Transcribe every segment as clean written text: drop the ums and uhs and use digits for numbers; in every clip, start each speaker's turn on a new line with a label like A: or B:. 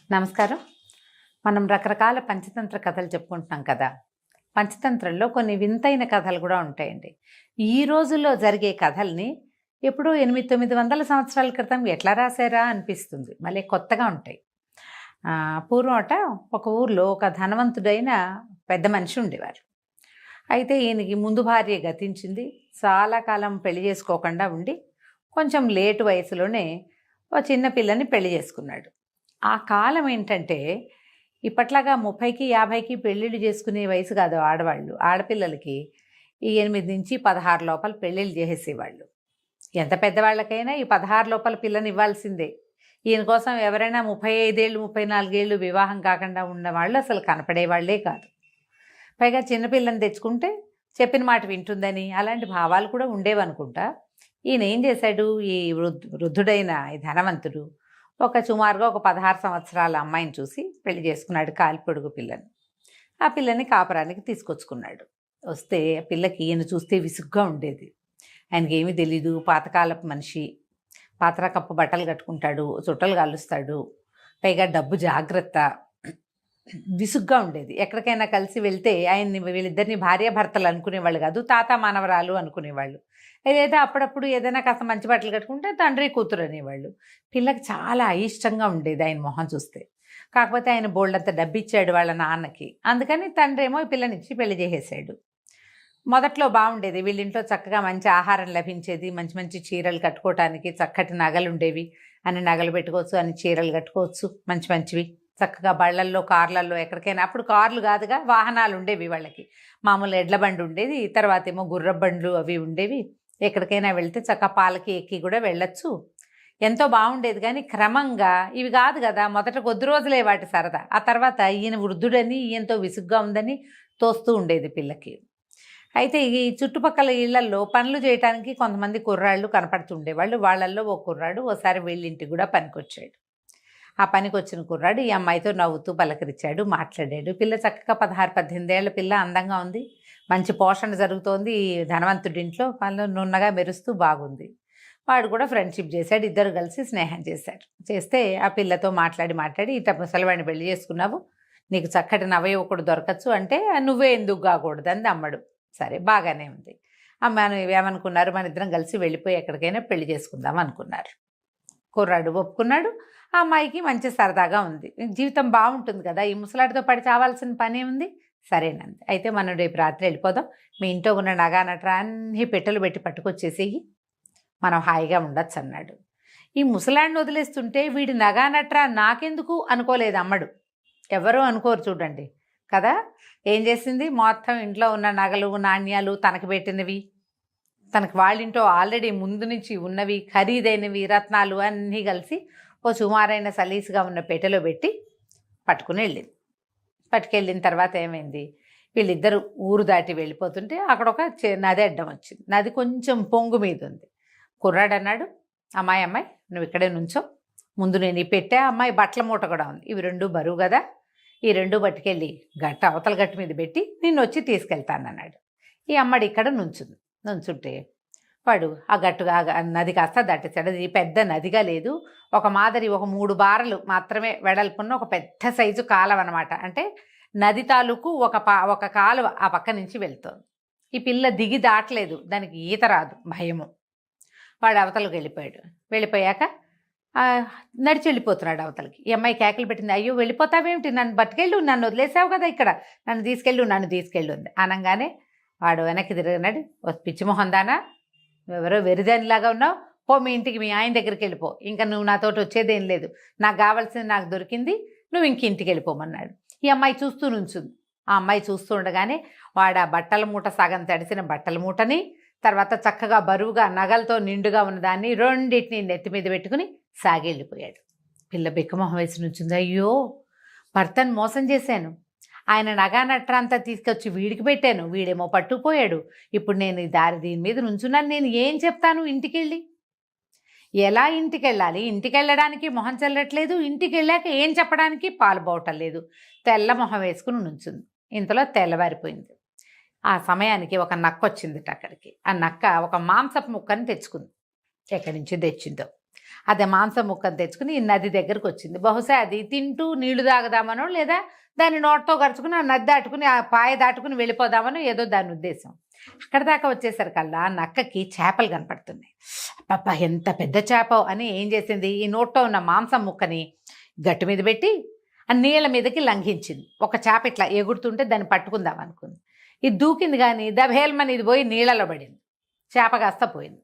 A: నమస్కారం. మనం రకరకాల పంచతంత్ర కథలు చెప్పుకుంటున్నాం కదా! పంచతంత్రంలో కొన్ని వింతైన కథలు కూడా ఉంటాయండి. ఈ రోజుల్లో జరిగే కథల్ని ఎప్పుడో 8, 900 సంవత్సరాల క్రితం ఎట్లా రాశారా అనిపిస్తుంది. భలే కొత్తగా ఉంటాయి. పూర్వమట ఒక ఊర్లో ఒక ధనవంతుడైన పెద్ద మనిషి ఉండేవారు. అయితే ఈయనకి ముందు భార్య గతించింది. చాలా కాలం పెళ్లి చేసుకోకుండా ఉండి కొంచెం లేటు వయసులోనే ఓ చిన్న పిల్లని పెళ్లి చేసుకున్నాడు. ఆ కాలం ఏంటంటే ఇప్పట్లాగా 30కి 50కి పెళ్ళిళ్ళు చేసుకునే వయసు కాదు ఆడవాళ్ళు. ఆడపిల్లలకి ఈ 8 నుంచి 16 లోపల పెళ్ళిళ్ళు చేసేసేవాళ్ళు. ఎంత పెద్దవాళ్ళకైనా ఈ 16 లోపల పిల్లని ఇవ్వాల్సిందే. ఈయన కోసం ఎవరైనా 35 ఏళ్ళు 34 ఏళ్ళు వివాహం కాకుండా ఉన్నవాళ్ళు అసలు కనపడేవాళ్లే కాదు. పైగా చిన్నపిల్లని తెచ్చుకుంటే చెప్పిన మాట వింటుందని అలాంటి భావాలు కూడా ఉండేవనుకుంటా. ఈయన ఏం చేశాడు, ఈ వృద్ధుడైన ఈ ధనవంతుడు సుమారుగా ఒక 16 సంవత్సరాల అమ్మాయిని చూసి పెళ్లి చేసుకున్నాడు, కాలిపొడుగు పిల్లని. ఆ పిల్లని కాపురానికి తీసుకొచ్చుకున్నాడు. వస్తే ఆ పిల్లకి ఈయన చూస్తే విసుగ్గా ఉండేది. ఆయనకి ఏమీ తెలీదు, పాతకాలపు మనిషి. పాతరకప్పు బట్టలు కట్టుకుంటాడు, చుట్టలు కాలుస్తాడు, పైగా డబ్బు జాగ్రత్త. విసుగ్గా ఉండేది. ఎక్కడికైనా కలిసి వెళ్తే ఆయన్ని వీళ్ళిద్దరిని భార్యాభర్తలు అనుకునేవాళ్ళు కాదు, తాత మనవరాలు అనుకునేవాళ్ళు. లేదా అప్పుడప్పుడు ఏదైనా కాస్త మంచి బట్టలు కట్టుకుంటే తండ్రి కూతురు అనేవాళ్ళు. పిల్లకి చాలా అయిష్టంగా ఉండేది ఆయన మొహం చూస్తే. కాకపోతే ఆయన బోల్డంత డబ్బిచ్చాడు వాళ్ళ నాన్నకి. అందుకని తండ్రి ఏమో ఈ పిల్లనిచ్చి పెళ్లి చేసేసాడు. మొదట్లో బాగుండేది. వీళ్ళింట్లో చక్కగా మంచి ఆహారం లభించేది, మంచి మంచి చీరలు కట్టుకోవటానికి చక్కటి నగలు ఉండేవి. అన్ని నగలు పెట్టుకోవచ్చు, అన్ని చీరలు కట్టుకోవచ్చు మంచి మంచివి. చక్కగా బళ్ళల్లో కార్లల్లో ఎక్కడికైనా, అప్పుడు కార్లు కాదుగా వాహనాలు ఉండేవి వాళ్ళకి. మామూలు ఎడ్ల బండి ఉండేది, తర్వాత ఏమో గుర్రబండ్లు అవి ఉండేవి. ఎక్కడికైనా వెళ్తే చక్కగా పాలకి ఎక్కి కూడా వెళ్ళొచ్చు. ఎంతో బాగుండేది. కానీ క్రమంగా ఇవి కాదు కదా, మొదట కొద్ది రోజులే వాటి సరదా. ఆ తర్వాత ఈయన వృద్ధుడని, ఈయనతో విసుగ్గా ఉందని తోస్తూ ఉండేది పిల్లకి. అయితే ఈ చుట్టుపక్కల ఇళ్లల్లో పనులు చేయడానికి కొంతమంది కుర్రాళ్ళు కనపడుతుండేవాళ్ళు. వాళ్ళల్లో ఓ కుర్రాడు ఓసారి వీళ్ళింటికి కూడా పనికొచ్చాడు. ఆ పనికి వచ్చిన కుర్రాడు ఈ అమ్మాయితో నవ్వుతూ పలకరించాడు, మాట్లాడాడు. పిల్ల చక్కగా 16-18 ఏళ్ల పిల్ల, అందంగా ఉంది, మంచి పోషణ జరుగుతోంది. ఈ ధనవంతుడింట్లో వాళ్ళు నున్నగా మెరుస్తూ బాగుంది. వాడు కూడా ఫ్రెండ్షిప్ చేశాడు. ఇద్దరు కలిసి స్నేహం చేశారు. చేస్తే ఆ పిల్లతో మాట్లాడి ఇట్లా ముసలివాడిని పెళ్లి చేసుకున్నావు, నీకు చక్కటి నవయువకుడు దొరకచ్చు అంటే నువ్వే ఎందుకు కాకూడదు అంది అమ్మడు. సరే బాగానే ఉంది. అమ్మ ఏమనుకున్నారు, మన ఇద్దరం కలిసి వెళ్ళిపోయి ఎక్కడికైనా పెళ్లి చేసుకుందాం అనుకున్నారు. కుర్రాడు ఒప్పుకున్నాడు. ఆ అమ్మాయికి మంచి సరదాగా ఉంది, జీవితం బాగుంటుంది కదా, ఈ ముసలాడితో పడి చావాల్సిన పనే ఉంది. సరేనంది. అయితే మనం రేపు రాత్రి వెళ్ళిపోదాం, మీ ఇంట్లో ఉన్న నగా నట్రా అన్నీ పెట్టెలు పెట్టి పట్టుకొచ్చేసేయి, మనం హాయిగా ఉండొచ్చు అన్నాడు. ఈ ముసలాడిని వదిలేస్తుంటే వీడి నగా నట్రా నాకెందుకు అనుకోలేదు అమ్మడు. ఎవరూ అనుకోరు చూడండి కదా. ఏం చేసింది, మొత్తం ఇంట్లో ఉన్న నగలు నాణ్యాలు తనకి పెట్టినవి, తనకి వాళ్ళింట్లో ఆల్రెడీ ముందు నుంచి ఉన్నవి ఖరీదైనవి రత్నాలు అన్నీ కలిసి ఓ సుమారైన సలీసుగా ఉన్న పెట్టెలో పెట్టి పట్టుకుని వెళ్ళింది. పట్టుకెళ్ళిన తర్వాత ఏమైంది, వీళ్ళిద్దరూ ఊరు దాటి వెళ్ళిపోతుంటే అక్కడ ఒక నది అడ్డం వచ్చింది. నది కొంచెం పొంగు మీద ఉంది. కుర్రాడు అన్నాడు, అమ్మాయి నువ్వు ఇక్కడే నుంచో, ముందు నేను ఈ పెట్టే, అమ్మాయి బట్టల మూట కూడా ఉంది, ఇవి 2 బరువు కదా, ఈ 2 పట్టుకెళ్ళి అవతల గట్టు మీద పెట్టి నిన్ను వచ్చి తీసుకెళ్తానన్నాడు. ఈ అమ్మడి ఇక్కడ నుంచుంటే వాడు ఆ గట్టుగా నది కాస్త దాటేశాడు. అది పెద్ద నదిగా లేదు, ఒక 3 బారలు మాత్రమే వెడల్పున్న ఒక పెద్ద సైజు కాలువ అనమాట. అంటే నది తాలూకు ఒక కాలువ ఆ పక్క నుంచి వెళ్తోంది. ఈ పిల్ల దిగి దాటలేదు, దానికి ఈత రాదు, భయము. వాడు అవతలకు వెళ్ళిపోయాక నడిచి వెళ్ళిపోతున్నాడు అవతలకి. ఈ అమ్మాయి కేకలు పెట్టింది, అయ్యో వెళ్ళిపోతావేమిటి, నన్ను బతికెళ్ళు, నన్ను వదిలేసావు కదా ఇక్కడ, నన్ను తీసుకెళ్ళు ఉంది. అనగానే వాడు వెనక్కి తిరిగినాడు, పిచ్చిమొహం దానా, ఎవరో వెరిదానిలాగా ఉన్నావు, పో మీ ఇంటికి, మీ ఆయన దగ్గరికి వెళ్ళిపో, ఇంకా నువ్వు నాతోటి వచ్చేదేం లేదు, నాకు కావాల్సింది నాకు దొరికింది, నువ్వు ఇంక ఇంటికి వెళ్ళిపోమన్నాడు. ఈ అమ్మాయి చూస్తూ నుంచుంది. ఆ అమ్మాయి చూస్తూ ఉండగానే వాడు ఆ బట్టల మూట, సగం తడిసిన బట్టల మూటని, తర్వాత చక్కగా బరువుగా నగలతో నిండుగా ఉన్నదాన్ని రెండింటిని నెత్తి మీద పెట్టుకుని సాగెళ్ళిపోయాడు. పిల్ల బిక్కమొహం వేసి నుంచింది, అయ్యో భర్తను మోసం చేశాను, ఆయన నగా నట్రంతా తీసుకొచ్చి వీడికి పెట్టాను, వీడేమో పట్టుకుపోయాడు, ఇప్పుడు నేను దీని మీద నుంచున్నాను, నేను ఏం చెప్తాను ఇంటికెళ్ళి, ఎలా ఇంటికి వెళ్ళాలి, ఇంటికి వెళ్ళడానికి మొహం చెల్లట్లేదు, ఇంటికి వెళ్ళాక ఏం చెప్పడానికి పాలు పోవటం లేదు. తెల్ల మొహం వేసుకుని నుంచుంది. ఇంతలో తెల్లవారిపోయింది. ఆ సమయానికి ఒక నక్క వచ్చిందిట అక్కడికి. ఆ నక్క ఒక మాంసపు ముక్కని తెచ్చుకుంది, ఎక్కడి నుంచి తెచ్చిందో. అదే మాంసం ముక్కను తెచ్చుకుని ఈ నది దగ్గరకు వచ్చింది. బహుశా అది తింటూ నీళ్లు తాగదామనో లేదా దాన్ని నోటితో గరుచుకుని ఆ నది దాటుకుని ఆ పాయ దాటుకుని వెళ్ళిపోదామనో ఏదో దాని ఉద్దేశం. అక్కడ దాకా వచ్చేసరికల్లా నక్కకి చేపలు కనపడుతున్నాయి. పాప ఎంత పెద్ద చేప అని ఏం చేసింది, ఈ నోట్లో ఉన్న మాంసం ముక్కని గట్టు మీద పెట్టి ఆ నీళ్ళ మీదకి లంఘించింది. ఒక చేప ఇట్లా ఎగురుతుంటే దాన్ని పట్టుకుందాం అనుకుంది. ఇది దూకింది కానీ దభేల్మని ఇది పోయి నీళ్ళలో పడింది. చేప కాస్త పోయింది.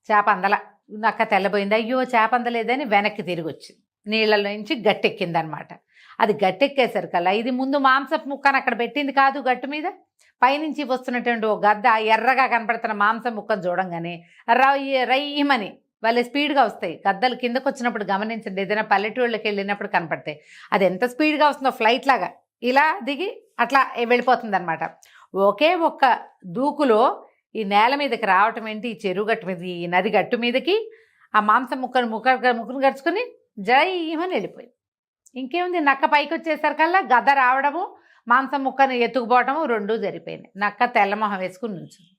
A: చేప అందల. నక్క తెల్లబోయింది. అయ్యో చేప అందలేదని వెనక్కి తిరిగి వచ్చింది. నీళ్ళలో నుంచి గట్టెక్కింది అనమాట. అది గట్టెక్కేసరికల్లా ఇది ముందు మాంసపు ముక్కను అక్కడ పెట్టింది కాదు, గట్టు మీద పైనుంచి వస్తున్నటువంటి ఓ గద్ద ఎర్రగా కనపడుతున్న మాంసం ముక్కను చూడంగానే రయ్యమని వాళ్ళ స్పీడ్గా వస్తాయి గద్దలు. కిందకు వచ్చినప్పుడు గమనించండి, ఏదైనా పల్లెటూళ్ళకి వెళ్ళినప్పుడు కనపడతాయి. అది ఎంత స్పీడ్గా వస్తుందో ఫ్లైట్ లాగా ఇలా దిగి అట్లా వెళ్ళిపోతుంది అనమాట. ఒకే ఒక్క దూకులో ఈ నేల మీదకి రావటం ఏంటి, ఈ చెరువు గట్టు మీద ఈ నది గట్టు మీదకి ఆ మాంసం ముక్కను గడుచుకొని జయమని వెళ్ళిపోయింది. ఇంకేముంది, నక్క పైకి వచ్చేసరికల్లా గద రావడము మాంసం ముక్కను ఎత్తుకుపోవటము రెండూ జరిపోయినాయి. నక్క తెల్లమొహం వేసుకుని నుంచుంది.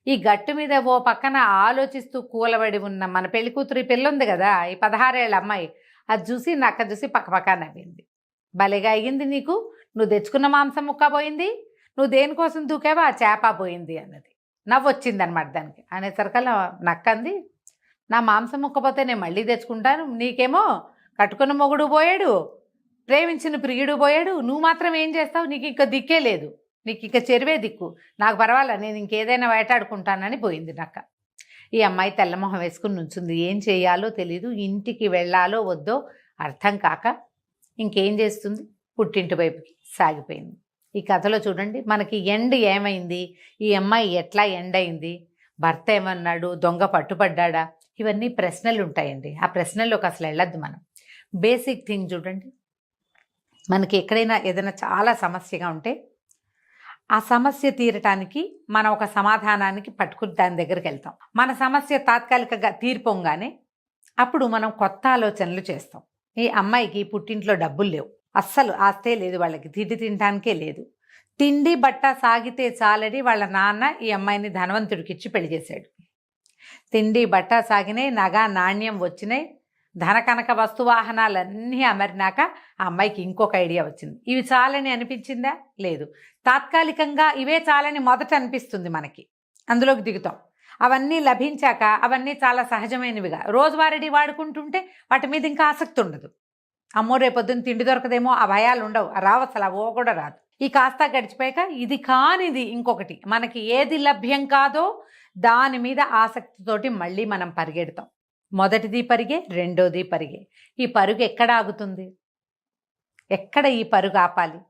A: ఈ గట్టు మీద ఓ పక్కన ఆలోచిస్తూ కూలబడి ఉన్న మన పెళ్లి కూతురు పిల్ల ఉంది కదా, ఈ 16 ఏళ్ళ అమ్మాయి, అది చూసి నక్క చూసి పక్కపక్క నవ్వింది. భలేగా అయ్యింది నీకు, నువ్వు తెచ్చుకున్న మాంసం ముక్క పోయింది, నువ్వు దేనికోసం దూకావో ఆ చేప పోయింది అన్నది. నవ్వొచ్చింది అనమాట దానికి. అనేసరికల్లా నక్కంది, నా మాంసం ముక్క పోతే నేను మళ్ళీ తెచ్చుకుంటాను, నీకేమో కట్టుకున్న మొగుడు పోయాడు, ప్రేమించిన ప్రియుడు పోయాడు, నువ్వు మాత్రం ఏం చేస్తావు, నీకు ఇంకా దిక్కే లేదు, నీకు ఇంకా చెరువే దిక్కు, నాకు పర్వాలా నేను ఇంకేదైనా వేటాడుకుంటానని పోయింది నక్క. ఈ అమ్మాయి తెల్లమొహం వేసుకుని నుంచుంది. ఏం చేయాలో తెలీదు, ఇంటికి వెళ్ళాలో వద్దో అర్థం కాక ఇంకేం చేస్తుంది, పుట్టింటి వైపుకి సాగిపోయింది. ఈ కథలో చూడండి మనకి ఎండ్ ఏమైంది, ఈ అమ్మాయి ఎట్లా ఎండ్ అయింది, భర్త ఏమన్నాడు, దొంగ పట్టుపడ్డా, ఇవన్నీ ప్రశ్నలు ఉంటాయండి. ఆ ప్రశ్నల్లోకి అసలు వెళ్ళొద్దు మనం. బేసిక్ థింగ్ చూడండి, మనకి ఎక్కడైనా ఏదైనా చాలా సమస్యగా ఉంటే ఆ సమస్య తీరటానికి మనం ఒక సమాధానానికి పట్టుకుని దాని దగ్గరికి వెళ్తాం. మన సమస్య తాత్కాలికంగా తీరిపోగానే అప్పుడు మనం కొత్త ఆలోచనలు చేస్తాం. ఈ అమ్మాయికి పుట్టింట్లో డబ్బులు లేవు, అస్సలు ఆస్తే లేదు, వాళ్ళకి తిండి తినడానికే లేదు. తిండి బట్ట సాగితే చాలని వాళ్ళ నాన్న ఈ అమ్మాయిని ధనవంతుడికిచ్చి పెళ్లి చేశాడు. తిండి బట్ట సాగినాయి, నగ నాణ్యం వచ్చినాయి, ధన కనక వస్తువాహనాలన్నీ అమరినాక ఆ అమ్మాయికి ఇంకొక ఐడియా వచ్చింది. ఇవి చాలని అనిపించిందా? లేదు. తాత్కాలికంగా ఇవే చాలని మొదట అనిపిస్తుంది మనకి, అందులోకి దిగుతాం. అవన్నీ లభించాక అవన్నీ చాలా సహజమైనవిగా రోజువారీ వాడుకుంటుంటే వాటి మీద ఇంకా ఆసక్తి ఉండదు. అమ్మో రేపొద్దున తిండి దొరకదేమో ఆ భయాలు ఉండవు, రావు, అసలు అవో కూడా రాదు. ఈ కాస్త గడిచిపోయాక ఇది కానిది ఇంకొకటి, మనకి ఏది లభ్యం కాదో దాని మీద ఆసక్తితోటి మళ్ళీ మనం పరిగెడతాం. మొదటిది పరిగే, రెండోది పరిగే. ఈ పరుగు ఎక్కడ ఆగుతుంది, ఎక్కడ ఈ పరుగు ఆపాలి,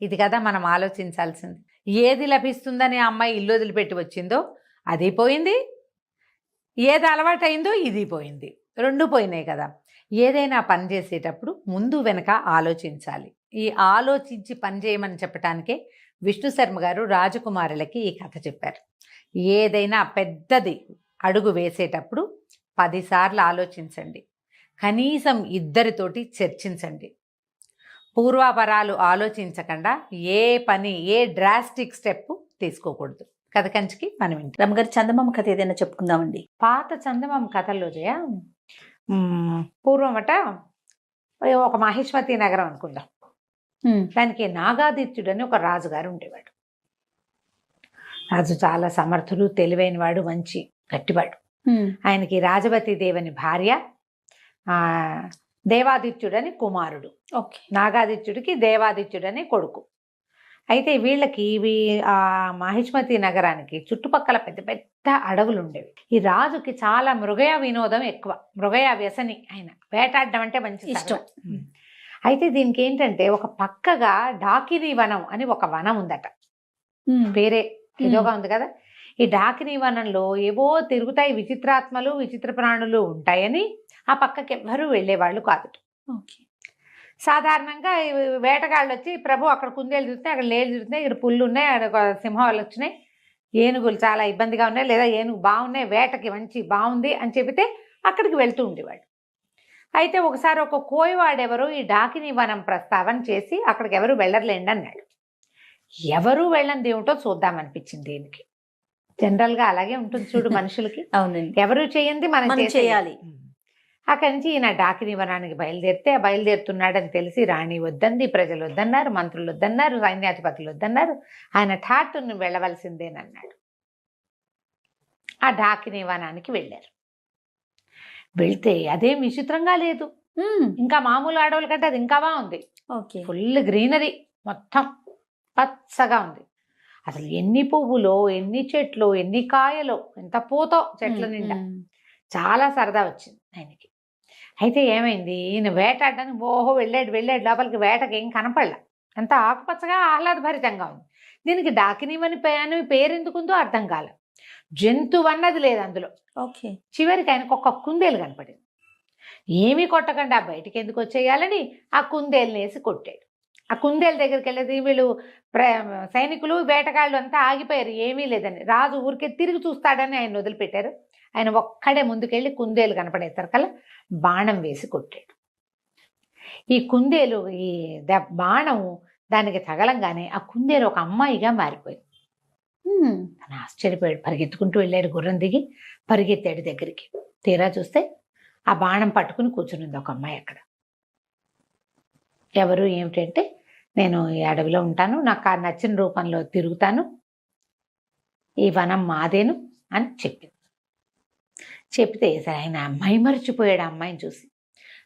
A: ఇది కదా మనం ఆలోచించాల్సింది. ఏది లభిస్తుందని ఆ అమ్మాయి ఇల్లు వదిలిపెట్టి వచ్చిందో అది పోయింది, ఏది అలవాటైందో ఇది పోయింది, రెండు పోయినాయి కదా. ఏదైనా పని చేసేటప్పుడు ముందు వెనక ఆలోచించాలి. ఈ ఆలోచించి పని చేయమని చెప్పటానికే విష్ణు శర్మ గారు రాజకుమారులకి ఈ కథ చెప్పారు. ఏదైనా పెద్దది అడుగు వేసేటప్పుడు 10 సార్లు ఆలోచించండి, కనీసం ఇద్దరితోటి చర్చించండి. పూర్వాపరాలు ఆలోచించకుండా ఏ పని, ఏ డ్రాస్టిక్ స్టెప్ తీసుకోకూడదు. కథ కంచికి మనం ఇంటి
B: రమ్మగారి చందమామ కథ ఏదైనా చెప్పుకుందామండి.
A: పాత చందమామ కథల్లో జయ పూర్వమట ఒక మహిష్మతి నగరం అనుకుందాం. దానికి నాగాదిత్యుడు అని ఒక రాజుగారు ఉండేవాడు. రాజు చాలా సమర్థుడు, తెలివైన వాడు, మంచి గట్టివాడు. ఆయనకి రాజవతి దేవని భార్య, దేవాదిత్యుడని కుమారుడు. నాగాదిత్యుడికి దేవాదిత్యుడని కొడుకు. అయితే వీళ్ళకి ఆ మహిష్మతి నగరానికి చుట్టుపక్కల పెద్ద పెద్ద అడవులు ఉండేవి. ఈ రాజుకి చాలా మృగయ వినోదం ఎక్కువ, మృగయ వ్యసని. ఆయన వేటాడడం అంటే మంచి ఇష్టం. అయితే దీనికి ఏంటంటే ఒక పక్కగా డాకినీ వనం అని ఒక వనం ఉందట. పేరే ఏదోగా ఉంది కదా. ఈ డాకినీ వనంలో ఏవో తిరుగుతాయి విచిత్రాత్మలు, విచిత్ర ప్రాణులు ఉంటాయని ఆ పక్కకి ఎవ్వరూ వెళ్ళేవాళ్ళు కాదు. సాధారణంగా వేటగాళ్ళు వచ్చి ప్రభు అక్కడ కుందేలు చూస్తున్నాయి, అక్కడ లేలు చూస్తున్నాయి, ఇక్కడ పుల్లు ఉన్నాయి, అక్కడ సింహాలు వచ్చినాయి, ఏనుగులు చాలా ఇబ్బందిగా ఉన్నాయి, లేదా ఏనుగు బాగున్నాయి, వేటకి మంచి బాగుంది అని చెబితే అక్కడికి వెళ్తూ ఉండేవాడు. అయితే ఒకసారి ఒక కోయవాడెవరో ఈ డాకినీ వనం ప్రస్తావన చేసి అక్కడికి ఎవరు వెళ్ళర్లేండి అన్నాడు. ఎవరు వెళ్ళని దేవుటో చూద్దామనిపించింది దీనికి. జనరల్గా అలాగే ఉంటుంది చూడు మనుషులకి.
B: అవునండి,
A: ఎవరు చేయండి మనం చేయాలి. అక్కడి నుంచి ఈయన డాకిని వనానికి బయలుదేరితే బయలుదేరుతున్నాడని తెలిసి రాణి వద్దంది, ప్రజలు వద్దన్నారు, మంత్రులు వద్దన్నారు, సైన్యాధిపతులు వద్దన్నారు. ఆయన ఠాటును వెళ్ళవలసిందేనన్నాడు. ఆ డాకిని వనానికి వెళ్ళారు. వెళ్తే అదేం విచిత్రంగా లేదు. ఇంకా మామూలు అడవుల కంటే అది ఇంకా బాగుంది.
B: ఓకే.
A: ఫుల్ గ్రీనరీ, మొత్తం పచ్చగా ఉంది. అసలు ఎన్ని పువ్వులో, ఎన్ని చెట్లు, ఎన్ని కాయలో, ఎంత పూతో చెట్ల నిండా. చాలా సరదా వచ్చింది ఆయనకి. అయితే ఏమైంది, ఈయన వేటాడడానికి వెళ్ళాడు లోపలికి. వేటకి ఏం కనపడలా, అంత ఆకుపచ్చగా ఆహ్లాదభరితంగా ఉంది. దీనికి డాకినివని పేరు ఎందుకుందో అర్థం కాల. జంతువు అన్నది లేదు అందులో.
B: ఓకే.
A: చివరికి ఆయనకు ఒక కుందేలు కనపడింది. ఏమీ కొట్టకుండా బయటికి ఎందుకు వచ్చేయాలని ఆ కుందేలుని వేసి కొట్టాడు. ఆ కుందేలు దగ్గరికి వెళ్ళేది వీళ్ళు సైనికులు వేటగాళ్ళు అంతా ఆగిపోయారు, ఏమీ లేదని. రాజు ఊరికే తిరిగి చూస్తాడని ఆయన వదిలిపెట్టారు. ఆయన ఒక్కడే ముందుకెళ్ళి కుందేలు కనపడేసరికల్లా బాణం వేసి కొట్టాడు. ఈ కుందేలు ఈ బాణం దానికి తగలంగానే ఆ కుందేలు ఒక అమ్మాయిగా మారిపోయింది. తను ఆశ్చర్యపోయాడు. పరిగెత్తుకుంటూ వెళ్ళాడు, గుర్రం దిగి పరిగెత్తాడు దగ్గరికి. తీరా చూస్తే ఆ బాణం పట్టుకుని కూర్చునింది ఒక అమ్మాయి అక్కడ. ఎవరు ఏమిటంటే, నేను ఈ అడవిలో ఉంటాను, నాకు ఆ నచ్చిన రూపంలో తిరుగుతాను, ఈ వనం మాదేను అని చెప్పింది. చెప్తే సరే ఆయన అమ్మాయి మర్చిపోయాడు. ఆ అమ్మాయిని చూసి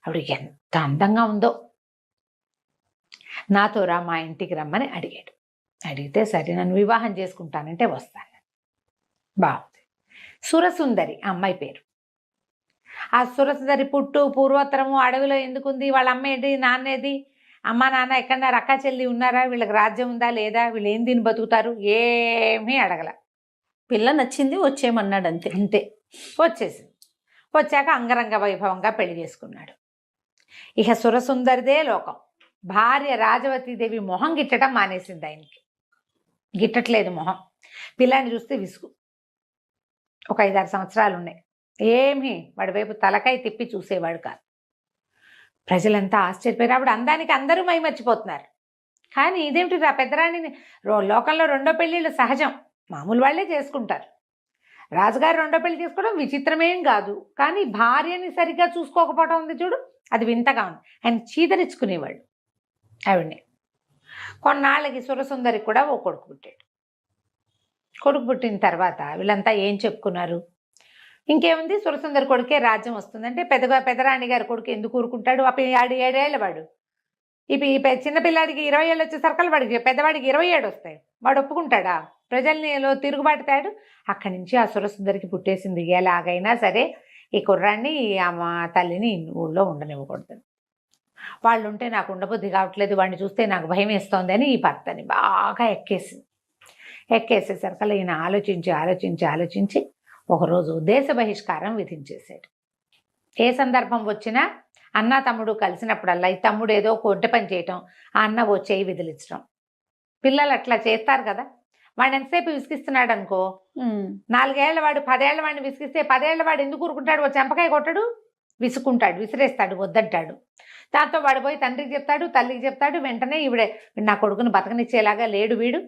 A: ఆవిడ ఎంత అందంగా ఉందో, నాతో రా మా ఇంటికి రమ్మని అడిగాడు. అడిగితే సరే నన్ను వివాహం చేసుకుంటానంటే వస్తాను. బాగుంది. సురసుందరి ఆ అమ్మాయి పేరు. ఆ సురసుందరి పుట్టు పూర్వోత్తరము అడవిలో ఎందుకుంది, వాళ్ళ అమ్మ ఏంటి, నాన్నేది, అమ్మ నాన్న ఎక్కడన్నారు, అక్క చెల్లి ఉన్నారా, వీళ్ళకి రాజ్యం ఉందా లేదా, వీళ్ళు ఏం తిని బతుకుతారు, ఏమీ అడగల.
B: పిల్ల నచ్చింది, వచ్చేయమన్నాడు అంతే.
A: అంతే. వచ్చేసింది. వచ్చాక అంగరంగ వైభవంగా పెళ్లి చేసుకున్నాడు. ఇక సురసుందరిదే లోకం. భార్య రాజవతీదేవి మొహం గిట్టడం మానేసింది ఆయనకి. గిట్టట్లేదు మొహం. పిల్లాన్ని చూస్తే విసుగు. ఒక 5-6 సంవత్సరాలు ఉన్నాయి. ఏమీ వాడి వైపు తలకాయ తిప్పి చూసేవాడు కాదు. ప్రజలంతా ఆశ్చర్యపోయారు. ఆవిడ అందానికి అందరూ మైమర్చిపోతున్నారు. కానీ ఇదేమిటి, ఆ పెద్దరాణిని లోకంలో రెండో పెళ్ళిళ్ళు సహజం, మామూలు వాళ్ళే చేసుకుంటారు. రాజుగారు రెండో పెళ్లి చేసుకోవడం విచిత్రమేం కాదు. కానీ భార్యని సరిగ్గా చూసుకోకపోవడం ఉంది చూడు, అది వింతగా ఉంది. ఆయన చీదరించుకునేవాళ్ళు ఆవిడ్ని. కొన్నాళ్ళకి సురసుందరికి కూడా ఓ కొడుకు పుట్టాడు. కొడుకు పుట్టిన తర్వాత వీళ్ళంతా ఏం చెప్పుకున్నారు, ఇంకేముంది, సురసుందరి కొడుకే రాజ్యం వస్తుందంటే పెద్దరాణి గారి కొడుకు ఎందుకు ఊరుకుంటాడు, 7 ఏళ్ళ వాడు. ఇప్పుడు చిన్నపిల్లాడికి 20 ఏళ్ళు వచ్చేసరికి వాడికి పెద్దవాడికి 27 వస్తాయి. వాడు ఒప్పుకుంటాడా? ప్రజల్ని తిరుగుబాటు తేడు. అక్కడి నుంచి ఆ సురసుందరికి పుట్టేసింది, ఎలాగైనా సరే ఈ కుర్రాన్ని మా తల్లిని ఊళ్ళో ఉండనివ్వకూడదు, వాళ్ళు ఉంటే నాకు ఉండబుద్ధి కావట్లేదు, వాడిని చూస్తే నాకు భయం వేస్తోంది అని ఈ భర్తని బాగా ఎక్కేసేసరికి ఈయన ఆలోచించి ఒకరోజు దేశ బహిష్కారం విధించేశాడు. ఏ సందర్భం వచ్చినా అన్న తమ్ముడు కలిసినప్పుడల్లా ఈ తమ్ముడు ఏదో కొంట పని చేయటం, ఆ అన్న ఓ చేయి విదిలించడం. పిల్లలు అట్లా చేస్తారు కదా. వాడు ఎంతసేపు విసిగిస్తున్నాడు అనుకో, 4 ఏళ్ల వాడు 10 ఏళ్ల వాడిని విసిగిస్తే 10 ఏళ్ల వాడు ఎందుకు ఊరుకుంటాడు, ఓ చెంపకాయ కొట్టడు, విసుకుంటాడు, విసిరేస్తాడు, వద్దంటాడు. దాంతో వాడు పోయి తండ్రికి చెప్తాడు, తల్లికి చెప్తాడు. వెంటనే ఈవిడే నా కొడుకుని బతకనిచ్చేలాగా లేడు, వీడు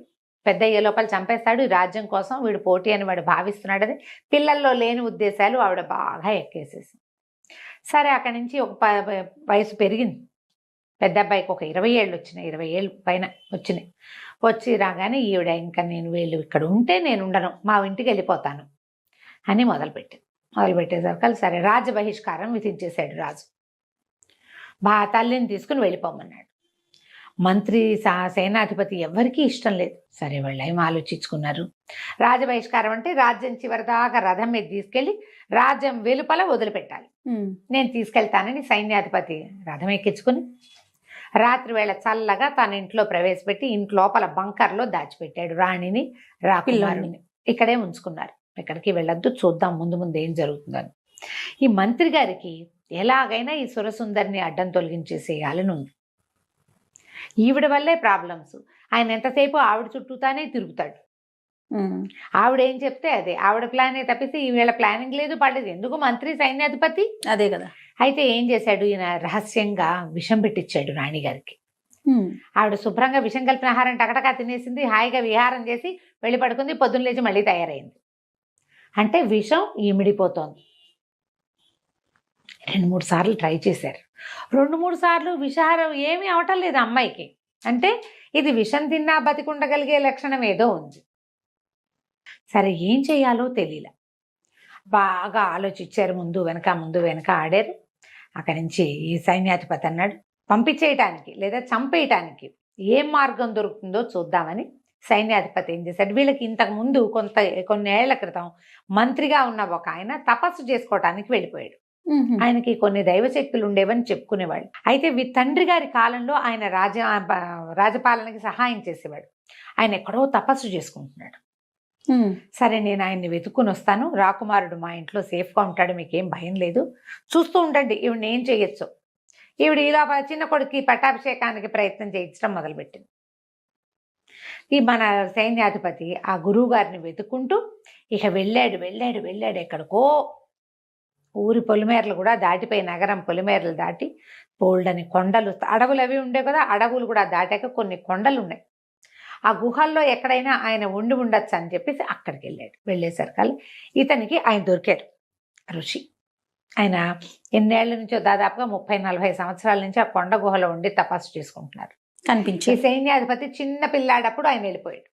A: పెద్ద అయ్యే లోపల చంపేస్తాడు, ఈ రాజ్యం కోసం వీడు పోటీ అని వాడు భావిస్తున్నాడని పిల్లల్లో లేని ఉద్దేశాలు ఆవిడ బాగా ఎక్కేసేసింది. సరే అక్కడి నుంచి ఒక వయసు పెరిగింది. పెద్ద అబ్బాయికి ఒక 20 ఏళ్ళు వచ్చినాయి, 20 ఏళ్ళు పైన వచ్చినాయి. వచ్చి రాగానే ఈవిడ ఇంకా వీళ్ళు ఇక్కడ ఉంటే నేను ఉండను, మా ఇంటికి వెళ్ళిపోతాను అని మొదలుపెట్టేసరికి సరే రాజ్య బహిష్కారం విధించేశాడు రాజు. తల్లిని తీసుకుని వెళ్ళిపోమన్నాడు. మంత్రి సేనాధిపతి ఎవరికీ ఇష్టం లేదు. సరే వాళ్ళు ఏం ఆలోచించుకున్నారు, రాజబహిష్కారం అంటే రాజ్యం చివరిదాకా రథం మీద తీసుకెళ్ళి రాజ్యం వెలుపల వదిలిపెట్టాలి, నేను తీసుకెళ్తానని సైన్యాధిపతి రథం ఎక్కించుకుని రాత్రి వేళ చల్లగా తన ఇంట్లో ప్రవేశపెట్టి ఇంట్లోపల బంకర్లో దాచిపెట్టాడు రాణిని, రాకుమారుని. ఇక్కడే ఉంచుకున్నారు, ఎక్కడికి వెళ్ళొద్దు, చూద్దాం ముందు ముందు ఏం జరుగుతుందని. ఈ మంత్రి గారికి ఎలాగైనా ఈ సురసుందరిని అడ్డం తొలగించేసేయాలని ఉంది. ఈవిడ వల్లే ప్రాబ్లమ్స్. ఆయన ఎంతసేపు ఆవిడ చుట్టూతానే తిరుగుతాడు. ఆవిడ ఏం చెప్తే అదే, ఆవిడ ప్లానే తప్పిస్తే ఈవేళ ప్లానింగ్ లేదు, పడలేదు. ఎందుకు మంత్రి సైన్యాధిపతి అదే కదా. అయితే ఏం చేశాడు ఈయన, రహస్యంగా విషం పెట్టించాడు రాణిగారికి. ఆవిడ శుభ్రంగా విషం కలిపిన ఆహారం టకటకా తినేసింది, హాయిగా విహారం చేసి వెళ్ళి పడుకుంది. పొద్దున్న లేచి మళ్ళీ తయారైంది. అంటే విషం ఇమిడిపోతోంది. 2-3 సార్లు ట్రై చేశారు. 2-3 సార్లు విషాహారం ఏమీ అవటం లేదు అమ్మాయికి. అంటే ఇది విషం తిన్నా బతికుండగలిగే లక్షణం ఏదో ఉంది. సరే ఏం చేయాలో తెలీల. బాగా ఆలోచించారు. ముందు వెనక ఆడారు. అక్కడి నుంచి ఈ సైన్యాధిపతి అన్నాడు పంపించేయటానికి లేదా చంపేయటానికి ఏం మార్గం దొరుకుతుందో చూద్దామని. సైన్యాధిపతి ఏం చేశాడు, వీళ్ళకి ఇంతకు ముందు కొన్ని ఏళ్ల క్రితం మంత్రిగా ఉన్న ఒక ఆయన తపస్సు చేసుకోవటానికి వెళ్ళిపోయాడు. ఆయనకి కొన్ని దైవశక్తులు ఉండేవని చెప్పుకునేవాడు. అయితే తండ్రి గారి కాలంలో ఆయన రాజపాలనకి సహాయం చేసేవాడు. ఆయన ఎక్కడో తపస్సు చేసుకుంటున్నాడు. సరే నేను ఆయన్ని వెతుక్కుని వస్తాను, రాకుమారుడు మా ఇంట్లో సేఫ్గా ఉంటాడు, మీకేం భయం లేదు, చూస్తూ ఉండండి ఈవిడ ఏం చేయొచ్చు. ఈవిడ ఇలా చిన్న కొడుకు పట్టాభిషేకానికి ప్రయత్నం చేయించడం మొదలుపెట్టింది. ఈ మన సైన్యాధిపతి ఆ గురువు గారిని వెతుక్కుంటూ ఇక వెళ్ళాడు ఎక్కడికో. ఊరి పొలిమేరలు కూడా దాటిపోయి నగరం పొలిమేరలు దాటి బోల్డని కొండలు, అడవులు అవి ఉండే కదా, అడవులు కూడా దాటాక కొన్ని కొండలు ఉన్నాయి. ఆ గుహల్లో ఎక్కడైనా ఆయన ఉండొచ్చు అని చెప్పేసి అక్కడికి వెళ్ళాడు. వెళ్ళేసరికల్లా ఇతనికి ఆయన దొరికాడు, ఋషి. ఆయన ఎన్నేళ్ల నుంచో దాదాపుగా 30-40 సంవత్సరాల నుంచి ఆ కొండ గుహలో ఉండి తపస్సు చేసుకుంటున్నారు. ఈ సైన్యాధిపతి చిన్న పిల్లాడప్పుడు ఆయన వెళ్ళిపోయాడు.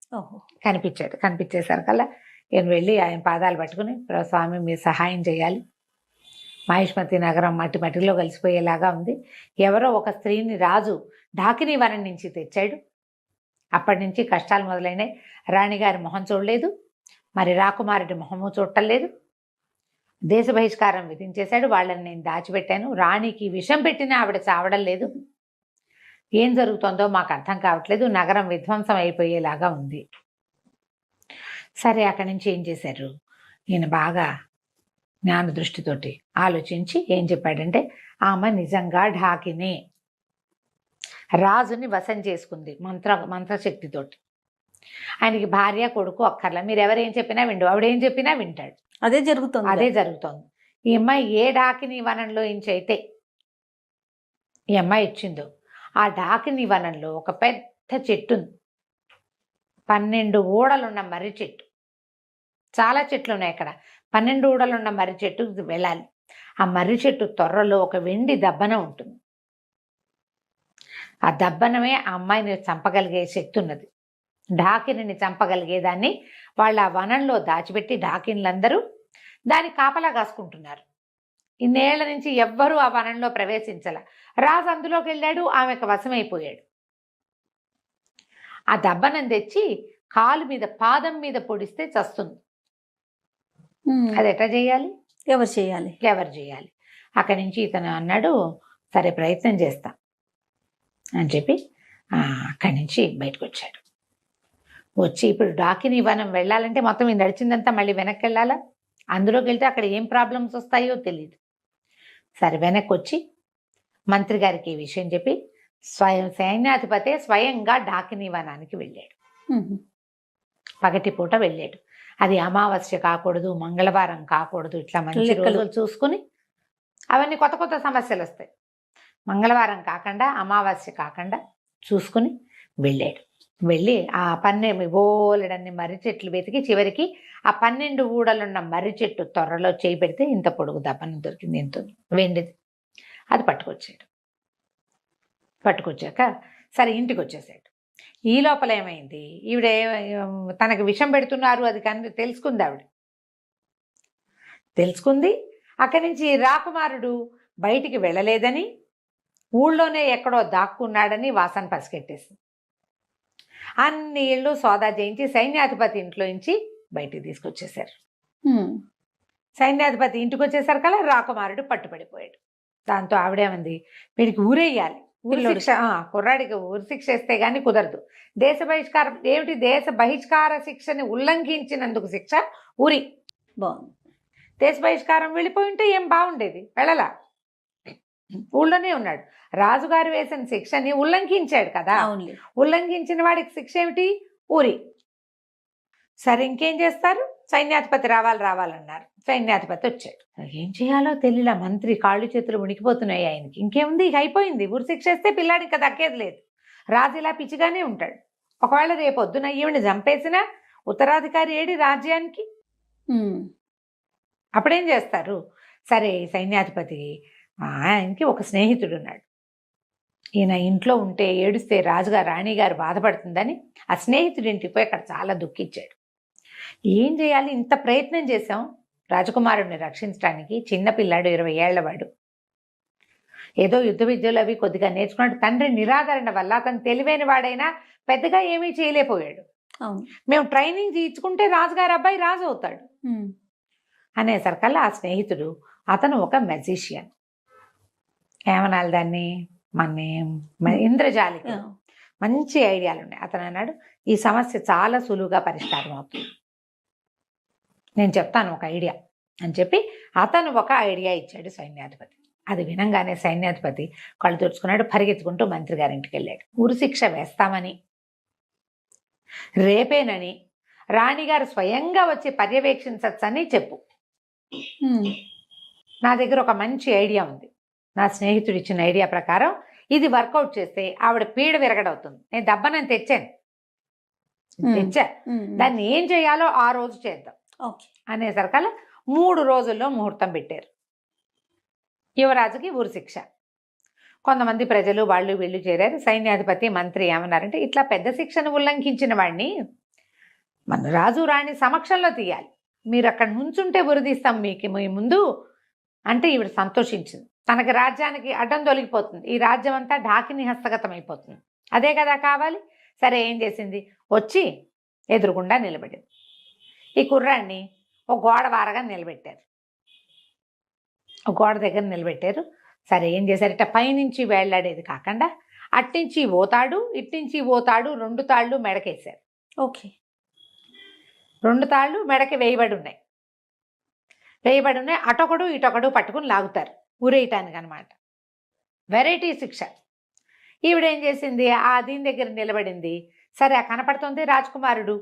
A: కనిపించేసరికల్లా నేను వెళ్ళి ఆయన పాదాలు పట్టుకుని, స్వామి మీరు సహాయం చేయాలి, మహిష్మతి నగరం మట్టిలో కలిసిపోయేలాగా ఉంది. ఎవరో ఒక స్త్రీని రాజు ఢాకినీ వనం నుంచి తెచ్చాడు. అప్పటి నుంచి కష్టాలు మొదలైనాయి. రాణిగారి మొహం చూడలేదు, మరి రాకుమారుడి మొహము చూడలేదు. దేశ బహిష్కారం విధించేశాడు. వాళ్ళని నేను దాచిపెట్టాను. రాణికి విషం పెట్టినా ఆవిడ చావడం లేదు. ఏం జరుగుతుందో మాకు అర్థం కావట్లేదు. నగరం విధ్వంసం అయిపోయేలాగా ఉంది. సరే అక్కడి నుంచి ఏం చేశారు, ఈయన బాగా జ్ఞాన దృష్టితోటి ఆలోచించి ఏం చెప్పాడంటే, ఆమె నిజంగా ఢాకిని రాజుని వశం చేసుకుంది మంత్రశక్తితోటి. ఆయనకి భార్య కొడుకు అక్కర్లా, మీరు ఎవరేం చెప్పినా విండు, ఆవిడేం చెప్పినా వింటాడు.
B: అదే జరుగుతోంది.
A: ఈ అమ్మాయి ఏ డాకిని వనంలో అయితే ఈ అమ్మాయి ఇచ్చిందో ఆ డాకిని వనంలో ఒక పెద్ద చెట్టు ఉంది. 12 ఊడలున్న మర్రి చెట్టు. చాలా చెట్లు ఉన్నాయి అక్కడ. 12 ఊడలున్న మర్రి చెట్టు వెళ్ళాలి. ఆ మర్రి చెట్టు తొర్రలో ఒక వెండి దబ్బన ఉంటుంది. ఆ దబ్బనమే ఆ అమ్మాయిని చంపగలిగే శక్తి ఉన్నది. డాకిని చంపగలిగేదాన్ని వాళ్ళ ఆ వనంలో దాచిపెట్టి డాకిన్లందరూ దాన్ని కాపలా కాసుకుంటున్నారు. ఇన్నేళ్ల నుంచి ఎవ్వరూ ఆ వనంలో ప్రవేశించాల. రాజు అందులోకి వెళ్ళాడు, ఆమెకు వశమైపోయాడు. ఆ దబ్బనం తెచ్చి కాలు మీద పాదం మీద పొడిస్తే చస్తుంది. అది ఎట్లా చేయాలి, ఎవరు చేయాలి. అక్కడి నుంచి ఇతను అన్నాడు, సరే ప్రయత్నం చేస్తా అని చెప్పి అక్కడి నుంచి బయటకు వచ్చాడు. వచ్చి ఇప్పుడు డాకిని వనం వెళ్ళాలంటే మొత్తం ఈ నడిచిందంతా మళ్ళీ వెనక్కి వెళ్ళాలా. అందులోకి వెళ్తే అక్కడ ఏం ప్రాబ్లమ్స్ వస్తాయో తెలియదు. సరే వెనక్కి వచ్చి మంత్రి గారికి ఈ విషయం చెప్పి సైన్యాధిపతి స్వయంగా డాకిని వనానికి వెళ్ళాడు. పగటిపూట వెళ్ళాడు. అది అమావాస్య కాకూడదు, మంగళవారం కాకూడదు, ఇట్లా మంచి రోజులు చూసుకుని. అవన్నీ కొత్త సమస్యలు వస్తాయి. మంగళవారం కాకుండా అమావాస్య కాకుండా చూసుకుని వెళ్ళాడు. వెళ్ళి ఆ బోలెడన్ని మర్రి చెట్లు వెతికి చివరికి ఆ 12 ఊడలున్న మర్రి చెట్టు త్వరలో చేయి పెడితే ఇంత పొడుగు దబ్బనం దొరికింది, ఎంతో వెండిది. అది పట్టుకొచ్చాక సరే ఇంటికి వచ్చేసాడు. ఈ లోపల ఏమైంది, ఈవిడ తనకు విషం పెడుతున్నారు అది కానీ తెలుసుకుంది. అక్కడి నుంచి రాకుమారుడు బయటికి వెళ్ళలేదని, ఊళ్ళోనే ఎక్కడో దాక్కున్నాడని వాసన పసిగట్టేసింది. అన్ని ఇళ్ళు సోదా చేయించి సైన్యాధిపతి ఇంట్లో నుంచి బయటికి తీసుకొచ్చేశారు. సైన్యాధిపతి ఇంటికి వచ్చేసరి కల్లా రాకుమారుడు పట్టుబడిపోయాడు. దాంతో ఆవిడేమంది, వీడికి ఊరేయాలి, కుర్రాడికి ఊరి శిక్ష వేస్తే గానీ కుదరదు. దేశ బహిష్కారం ఏమిటి, దేశ బహిష్కార శిక్షని ఉల్లంఘించినందుకు శిక్ష ఊరి.
B: బాగుంది.
A: దేశ బహిష్కారం వెళ్ళిపోయి ఉంటే ఏం బాగుండేది, వెళ్ళలా, ఊళ్ళోనే ఉన్నాడు. రాజుగారు వేసిన శిక్షని ఉల్లంఘించాడు కదా, ఉల్లంఘించిన వాడికి శిక్ష ఏమిటి, ఊరి. సరే ఇంకేం చేస్తారు, సైన్యాధిపతి రావాలన్నారు. సైన్యాధిపతి వచ్చాడు. ఏం చేయాలో తెలియలా. మంత్రి కాళ్ళు చేతులు ఉనికిపోతున్నాయి ఆయనకి. ఇంకేముంది, ఇక అయిపోయింది. ఊరి శిక్ష వేస్తే పిల్లాడి ఇంకా దక్కేది లేదు. రాజు ఇలా పిచ్చిగానే ఉంటాడు. ఒకవేళ రేపొద్దున ఈవిని చంపేసిన ఉత్తరాధికారి ఏడి రాజ్యానికి, అప్పుడేం చేస్తారు. సరే సైన్యాధిపతి ఆయనకి ఒక స్నేహితుడు ఉన్నాడు. ఈయన ఇంట్లో ఉంటే ఏడుస్తే రాజుగారు రాణిగారు బాధపడుతుందని ఆ స్నేహితుడి ఇంటికి పోయి అక్కడ చాలా దుఃఖించాడు. ఏం చేయాలి, ఇంత ప్రయత్నం చేశాం రాజకుమారుడిని రక్షించడానికి, చిన్నపిల్లాడు 20 ఏళ్లవాడు, ఏదో యుద్ధ విద్యలు అవి కొద్దిగా నేర్చుకున్నాడు. తండ్రి నిరాదరణ వల్ల అతను తెలివైన వాడైనా పెద్దగా ఏమీ చేయలేకపోయాడు. మేము ట్రైనింగ్ తీర్చుకుంటే రాజుగారు అబ్బాయి రాజు అవుతాడు అనేసరికల్లా ఆ స్నేహితుడు, అతను ఒక మెజిషియన్, ఏమనాలి దాన్ని, మన ఇంద్రజాలిక, మంచి ఐడియాలు ఉన్నాయి. అతను అన్నాడు, ఈ సమస్య చాలా సులువుగా పరిష్కారం అవుతుంది, నేను చెప్తాను ఒక ఐడియా అని చెప్పి అతను ఒక ఐడియా ఇచ్చాడు సైన్యాధిపతి. అది వినంగానే సైన్యాధిపతి కళ్ళు తుడుచుకున్నాడు, పరిగెత్తుకుంటూ మంత్రి గారింటికి వెళ్ళాడు. ఉరిశిక్ష వేస్తామని, రేపేనని రాణిగారు స్వయంగా వచ్చి పర్యవేక్షించచ్చని చెప్పు. నా దగ్గర ఒక మంచి ఐడియా ఉంది, నా స్నేహితుడు ఇచ్చిన ఐడియా ప్రకారం ఇది వర్కౌట్ చేస్తే ఆవిడ పీడ విరగడవుతుంది. నేను దెబ్బనని తెచ్చా, దాన్ని ఏం చేయాలో ఆ రోజు చేద్దాం అనేసరికల్లా 3 రోజుల్లో ముహూర్తం పెట్టారు. యువరాజుకి ఉరిశిక్ష. కొంతమంది ప్రజలు వాళ్ళు వీళ్ళు చేరారు. సైన్యాధిపతి మంత్రి ఏమన్నారంటే, ఇట్లా పెద్ద శిక్షను ఉల్లంఘించిన వాడిని మన రాజు రాణి సమక్షంలో తీయాలి, మీరు అక్కడ నుంచుంటే ఉరిదీస్తాం మీకు మీ ముందు అంటే ఈవిడ సంతోషించింది. తనకి రాజ్యానికి అడ్డం తొలగిపోతుంది, ఈ రాజ్యం అంతా ఢాకిని హస్తగతం అయిపోతుంది, అదే కదా కావాలి. సరే ఏం చేసింది, వచ్చి ఎదురుగుండా నిలబడింది. ఈ కుర్రాన్ని ఒక గోడ వారగా నిలబెట్టారు, ఒక గోడ దగ్గర నిలబెట్టారు. సరే ఏం చేశారట, పైనుంచి వేళ్లాడేది కాకుండా అట్నుంచి పోతాడు ఇట్నుంచి పోతాడు, 2 తాళ్ళు మెడకేశారు.
B: ఓకే,
A: 2 తాళ్ళు మెడకి వేయబడి ఉన్నాయి. అటొకడు ఇటొకడు పట్టుకుని లాగుతారు ఊరేయటానికి అనమాట. వెరైటీ శిక్ష. ఈవిడేం చేసింది, ఆ దీని దగ్గర నిలబడింది. సరే ఆ కనపడుతుంది రాజకుమారుడు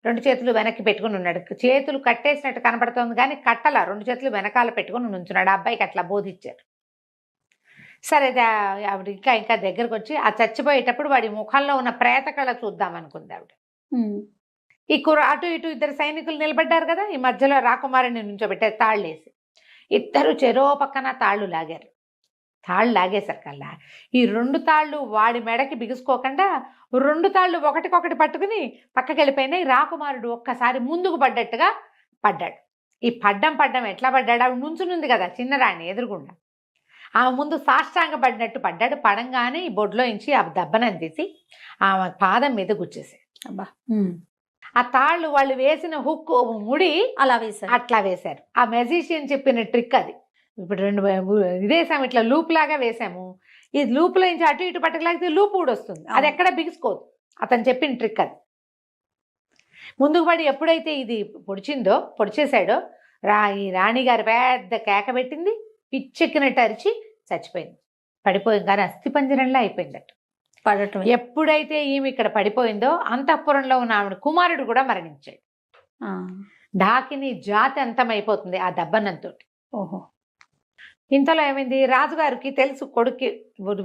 A: 2 చేతులు వెనక్కి పెట్టుకుని ఉన్నాడు, చేతులు కట్టేసినట్టు కనపడుతుంది కానీ కట్టల, 2 చేతులు వెనకాల పెట్టుకుని నుంచున్నాడు. ఆ అబ్బాయికి అట్లా బోధించారు. సరే ఆవిడ ఇంకా దగ్గరకు వచ్చి ఆ చచ్చిపోయేటప్పుడు వాడి ముఖంలో ఉన్న ప్రేత కళ చూద్దాం అనుకుంది ఆవిడ. ఈ అటు ఇటు 2 సైనికులు నిలబడ్డారు కదా, ఈ మధ్యలో రాకుమారుని నుంచోబెట్టారు తాళ్ళేసి. ఇద్దరు చెరో పక్కన తాళ్ళు లాగారు. తాళ్ళు లాగేసరికల్లా ఈ 2 తాళ్ళు వాడి మెడకి బిగుసుకోకుండా 2 తాళ్ళు ఒకటికొకటి పట్టుకుని పక్కకి వెళ్ళిపోయినాయి. రాకుమారుడు ఒక్కసారి ముందుకు పడ్డట్టుగా పడ్డాడు. ఈ పడ్డం ఎట్లా పడ్డాడు, ఆవిడ నుంచునుంది కదా చిన్నరాణి ఎదురుగుండా, ఆమె ముందు సాష్టాంగ పడినట్టు పడ్డాడు. పడంగానే ఈ బొడ్లో నుంచి ఆ దెబ్బనం తీసి ఆమె పాదం మీద గుచ్చేసాడు. అబ్బా, ఆ తాళ్ళు వాళ్ళు వేసిన హుక్ ముడి అట్లా వేశారు. ఆ మెజిషియన్ చెప్పిన ట్రిక్ అది. ఇప్పుడు 2 ఇదేసాము, ఇట్లా లూప్ లాగా వేసాము. ఈ లూప్లో నుంచి అటు ఇటు పట్టకలాగితే లూప్ కూడా వస్తుంది, అది ఎక్కడ బిగుసుకోదు. అతను చెప్పిన ట్రిక్ అది. ముందుకు పడి ఎప్పుడైతే ఇది పొడిచేశాడో ఈ రాణిగారు పెద్ద కేక పెట్టింది, పిచ్చెక్కినట్టు అరిచి చచ్చిపోయింది. పడిపోయింది కానీ అస్థిపంజరంలో అయిపోయిందట పడటం. ఎప్పుడైతే ఈమె ఇక్కడ పడిపోయిందో అంతఃపురంలో ఉన్న ఆవిడ కుమారుడు కూడా మరణించాడు. ఢాకిని జాతి అంతమైపోతుంది ఆ దెబ్బనంతో. ఓహో, ఇంతలో ఏమైంది, రాజుగారికి తెలుసు కొడుక్కి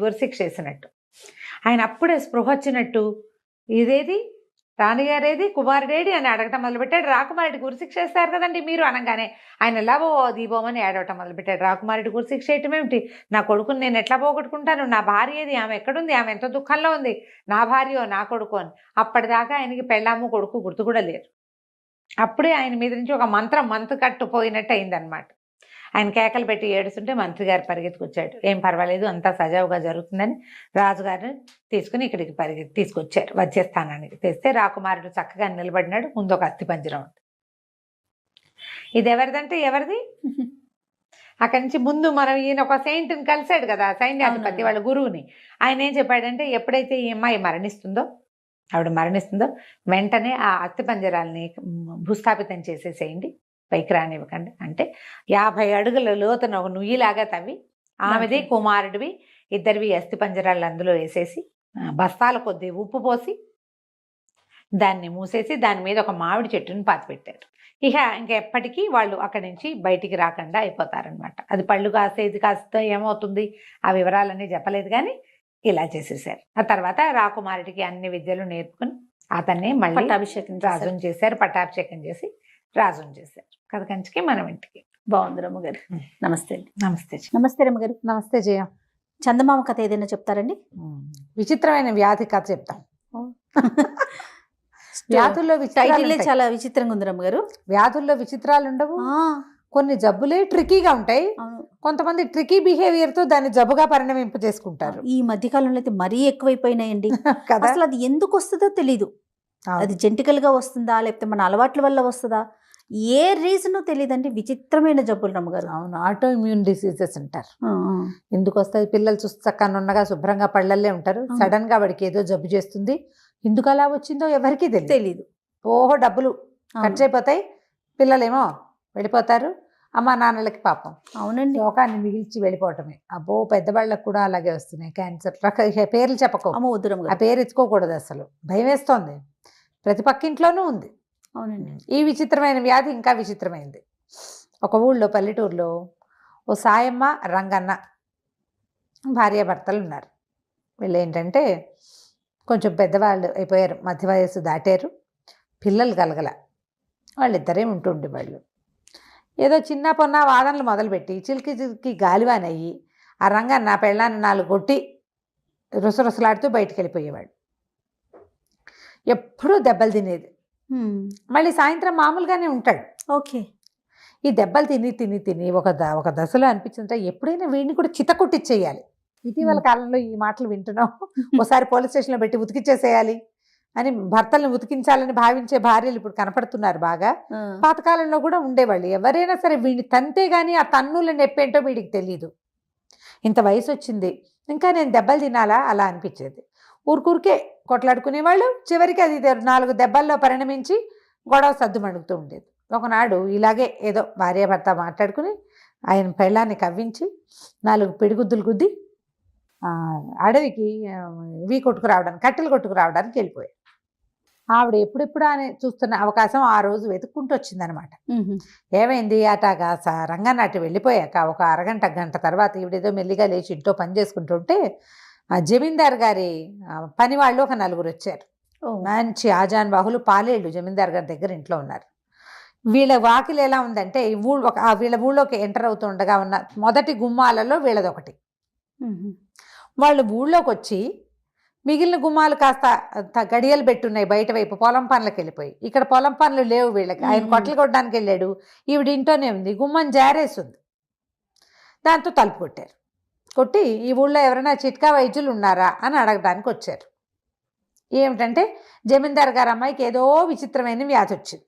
A: ఉరిశిక్ష వేసినట్టు. ఆయన అప్పుడే స్పృహ వచ్చినట్టు, ఇదేది రాణిగారేది కుమారుడేది అని అడగటం మొదలుపెట్టాడు. రాకుమారుడికి ఉరిశిక్ష వేస్తారు కదండి మీరు అనగానే ఆయన లవో దీపోమని ఏడవటం మొదలుపెట్టాడు. రాకుమారుడికి ఉరిశిక్ష వేయటం ఏమిటి, నా కొడుకుని నేను ఎట్లా పోగొట్టుకుంటాను, నా భార్య ఏది, ఆమె ఎక్కడుంది, ఆమె ఎంత దుఃఖంలో ఉంది, నా భార్యో నా కొడుకు అని. అప్పటిదాకా ఆయనకి పెళ్ళాము కొడుకు గుర్తు కూడా లేరు. అప్పుడే ఆయన మీద నుంచి ఒక మంత్ర కట్టుపోయినట్టు అయిందనమాట. ఆయన కేకలు పెట్టి ఏడుస్తుంటే మంత్రి గారు పరిగెత్తుకొచ్చాడు. ఏం పర్వాలేదు, అంతా సజావుగా జరుగుతుందని రాజుగారిని తీసుకుని ఇక్కడికి తీసుకొచ్చారు. వచ్చేస్తానానికి తెస్తే రాకుమారుడు చక్కగా నిలబడినాడు. ముందు ఒక అస్థిపంజరం ఉంది. ఇది ఎవరిదంటే ఎవరిది, అక్కడి నుంచి ముందు మనం ఈయన ఒక సెయింట్ని కలిశాడు కదా సైన్యాధిపతి వాళ్ళ గురువుని. ఆయన ఏం చెప్పాడంటే, ఎప్పుడైతే ఈ అమ్మాయి ఆవిడ మరణిస్తుందో వెంటనే ఆ అస్థిపంజరాల్ని భూస్థాపితం చేసేసేయండి, పైకి రానివ్వకండి. అంటే 50 అడుగుల లోతున ఒక నుయ్యిలాగా తవ్వి ఆమెది కుమారుడివి ఇద్దరివి అస్థిపంజరాలు అందులో వేసేసి బస్తాల కొద్దీ ఉప్పు పోసి దాన్ని మూసేసి దాని మీద ఒక మామిడి చెట్టుని పాతిపెట్టారు. ఇంకెప్పటికీ వాళ్ళు అక్కడి నుంచి బయటికి రాకుండా అయిపోతారనమాట. అది పళ్ళు కాసేది కాస్త ఏమవుతుంది ఆ వివరాలన్నీ చెప్పలేదు కానీ ఇలా చేసేసారు. ఆ తర్వాత రాకుమారుడికి అన్ని విద్యలు నేర్పుకుని అతన్ని మళ్ళీ రాజుని చేశారు. పట్టాభిషేకం చేసి రాజుని చేశారు. కథ కంచికి మనం ఇంటికి.
B: బాగుంది రమ్మగారు. నమస్తే అండి.
A: నమస్తే
B: నమస్తే రమ్మగారు.
A: నమస్తే జయ.
B: చందమామ కథ ఏదైనా చెప్తారండి?
A: విచిత్రమైన వ్యాధి కథ చెప్తాం. వ్యాధుల్లో
B: టైటిలే చాలా విచిత్రంగా ఉంది రమ్మగారు.
A: వ్యాధుల్లో విచిత్రాలు ఉండవు. కొన్ని జబ్బులే ట్రికీగా ఉంటాయి. కొంతమంది ట్రికీ బిహేవియర్ తో దాన్ని జబ్బుగా పరిణమింప చేసుకుంటారు.
B: ఈ మధ్య కాలంలో అయితే మరీ ఎక్కువైపోయినాయండి.
A: కదా,
B: అసలు అది ఎందుకు వస్తుందో తెలీదు. అది జెంటికల్ గా వస్తుందా లేకపోతే మన అలవాట్ల వల్ల వస్తుందా, ఏ రీజన్ తెలియదండి. విచిత్రమైన జబ్బులు రమ్మగారు.
A: అవును, ఆటో ఇమ్యూన్ డిసీజెస్ అంటారు. ఎందుకు వస్తుంది? పిల్లలు చూసి చక్కగా ఉండగా శుభ్రంగా పళ్ళల్లే ఉంటారు. సడన్ గా వాడికి ఏదో జబ్బు చేస్తుంది. ఎందుకు అలా వచ్చిందో ఎవరికి తెలియదు. ఓహో, డబ్బులు ఖర్చు అయిపోతాయి, పిల్లలేమో వెళ్ళిపోతారు, అమ్మా నాన్నలకి పాపం.
B: అవునండి,
A: లోకాన్ని మిగిల్చి వెళ్ళిపోవటమే. అబ్బో, పెద్దవాళ్ళకి కూడా అలాగే వస్తున్నాయి క్యాన్సర్. పేర్లు చెప్పకో, ఆ పేరు ఎత్తుకోకూడదు, అసలు భయం వేస్తోంది. ప్రతి పక్కింట్లోనూ ఉంది.
B: అవునండి.
A: ఈ విచిత్రమైన వ్యాధి ఇంకా విచిత్రమైంది. ఒక ఊళ్ళో, పల్లెటూరులో ఓ సాయమ్మ, రంగన్న భార్యాభర్తలు ఉన్నారు. వీళ్ళు ఏంటంటే కొంచెం పెద్దవాళ్ళు అయిపోయారు, మధ్య వయస్సు దాటారు, పిల్లలు కలగల. వాళ్ళిద్దరే ఉంటుండే వాళ్ళు. ఏదో చిన్న పొన్న వాదనలు మొదలుపెట్టి చిలికి చిలికి గాలివానయ్యి ఆ రంగన్న పెళ్ళాన్ని 4 కొట్టి రుసరుసలాడుతూ బయటికి వెళ్ళిపోయేవాడు. ఎప్పుడూ దెబ్బలు తినేది. మళ్ళీ సాయంత్రం మామూలుగానే ఉంటాడు.
B: ఓకే.
A: ఈ దెబ్బలు తిని తిని తిని ఒక దశలో అనిపించిందంటే ఎప్పుడైనా వీడిని కూడా చితకొట్టిచ్చేయాలి. ఇటీవల కాలంలో ఈ మాటలు వింటున్నాం. ఒకసారి పోలీస్ స్టేషన్లో పెట్టి ఉతికిచ్చేసేయాలి అని భర్తలను ఉతికించాలని భావించే భార్యలు ఇప్పుడు కనపడుతున్నారు బాగా. పాతకాలంలో కూడా ఉండేవాళ్ళు. ఎవరైనా సరే వీడిని తంతే గానీ ఆ తన్నుల నొప్పేంటో వీడికి తెలీదు. ఇంత వయసు వచ్చింది, ఇంకా నేను దెబ్బలు తినాలా అలా అనిపించేది. ఊరికే కొట్లాడుకునేవాళ్ళు. చివరికి అది 4 దెబ్బల్లో పరిణమించి గొడవ సద్దుమణుగుతూ ఉండేది. ఒకనాడు ఇలాగే ఏదో భార్యాభర్త మాట్లాడుకుని ఆయన పెళ్ళాన్ని కవ్వించి 4 పిడిగుద్దులు గుద్ది అడవికి కట్టెలు కొట్టుకురావడానికి వెళ్ళిపోయాడు. ఆవిడ ఎప్పుడెప్పుడు అని చూస్తున్న అవకాశం ఆ రోజు వెతుక్కుంటూ వచ్చిందనమాట. ఏమైంది? అటాగా రంగన్న అటు వెళ్ళిపోయాక ఒక అరగంట గంట తర్వాత ఈవిడేదో మెల్లిగా లేచి ఇంట్లో పని చేసుకుంటుంటే ఆ జమీందార్ గారి పని వాళ్ళు ఒక 4 వచ్చారు. మంచి ఆజాన్ బాహులు, పాలేళ్ళు జమీందార్ గారి దగ్గర ఇంట్లో ఉన్నారు. వీళ్ళ వాకిలు ఎలా ఉందంటే వీళ్ళ ఊళ్ళోకి ఎంటర్ అవుతూ ఉండగా ఉన్న మొదటి గుమ్మాలలో వీళ్ళదొకటి. వాళ్ళు ఊళ్ళోకి వచ్చి మిగిలిన గుమ్మాలు కాస్త గడియలు పెట్టున్నాయి బయట వైపు, పొలం పనులకు వెళ్ళిపోయి. ఇక్కడ పొలం పనులు లేవు వీళ్ళకి. ఆయన కొట్టలు కొట్టడానికి వెళ్ళాడు, ఈవిడ ఇంట్లోనే ఉంది. గుమ్మం జారేస్తుంది. దాంతో తలుపు కొట్టారు. కొట్టి ఈ ఊళ్ళో ఎవరైనా చిట్కా వైద్యులు ఉన్నారా అని అడగడానికి వచ్చారు. ఏమిటంటే జమీందార్ గారి అమ్మాయికి ఏదో విచిత్రమైన వ్యాధి వచ్చింది.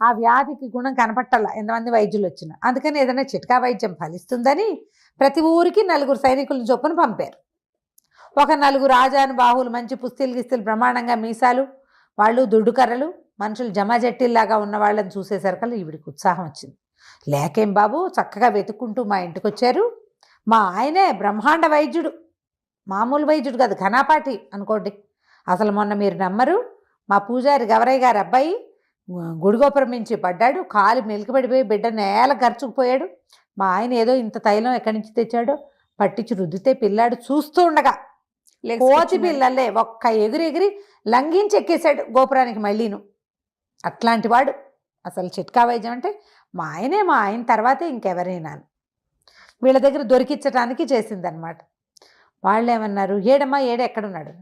A: ఆ వ్యాధికి గుణం కనపట్టాల ఎంతమంది వైద్యులు వచ్చినా. అందుకని ఏదైనా చిట్కా వైద్యం ఫలిస్తుందని ప్రతి ఊరికి 4 సైనికులను చొప్పున పంపారు. ఒక 4 ఆజాను బాహువులు, మంచి పుస్తీలు గిస్తీలు, ప్రమాణంగా మీసాలు, వాళ్ళు దుడ్డు కర్రలు, మనుషులు జమాజట్టిల్లాగా ఉన్న వాళ్ళని చూసేసరికల్లా ఈవిడికి ఉత్సాహం వచ్చింది. లేకేం బాబు, చక్కగా వెతుక్కుంటూ మా ఇంటికి వచ్చారు. మా ఆయనే బ్రహ్మాండ వైద్యుడు, మామూలు వైద్యుడు కాదు, ఘనాపాటి అనుకోండి. అసలు మొన్న మీరు నమ్మరు, మా పూజారి గవరయ్య గారి అబ్బాయి గుడిగోపురం నుంచి పడ్డాడు, కాలు మెలికబడిపోయి బిడ్డ నేల గరుచుకుపోయాడు. మా ఆయన ఏదో ఇంత తైలం ఎక్కడి నుంచి తెచ్చాడో పట్టించి రుద్దితే పిల్లాడు చూస్తూ ఉండగా కోతి పిల్లలే ఒక్క ఎగిరి లంఘించి ఎక్కేశాడు గోపురానికి మళ్ళీను. అట్లాంటి వాడు. అసలు చిట్కా వైద్యం అంటే మా ఆయన తర్వాతే ఇంకెవరైనా వీళ్ళ దగ్గర దొరికించడానికి చేసిందనమాట. వాళ్ళు ఏమన్నారు, ఏడమ్మా ఎక్కడున్నాడు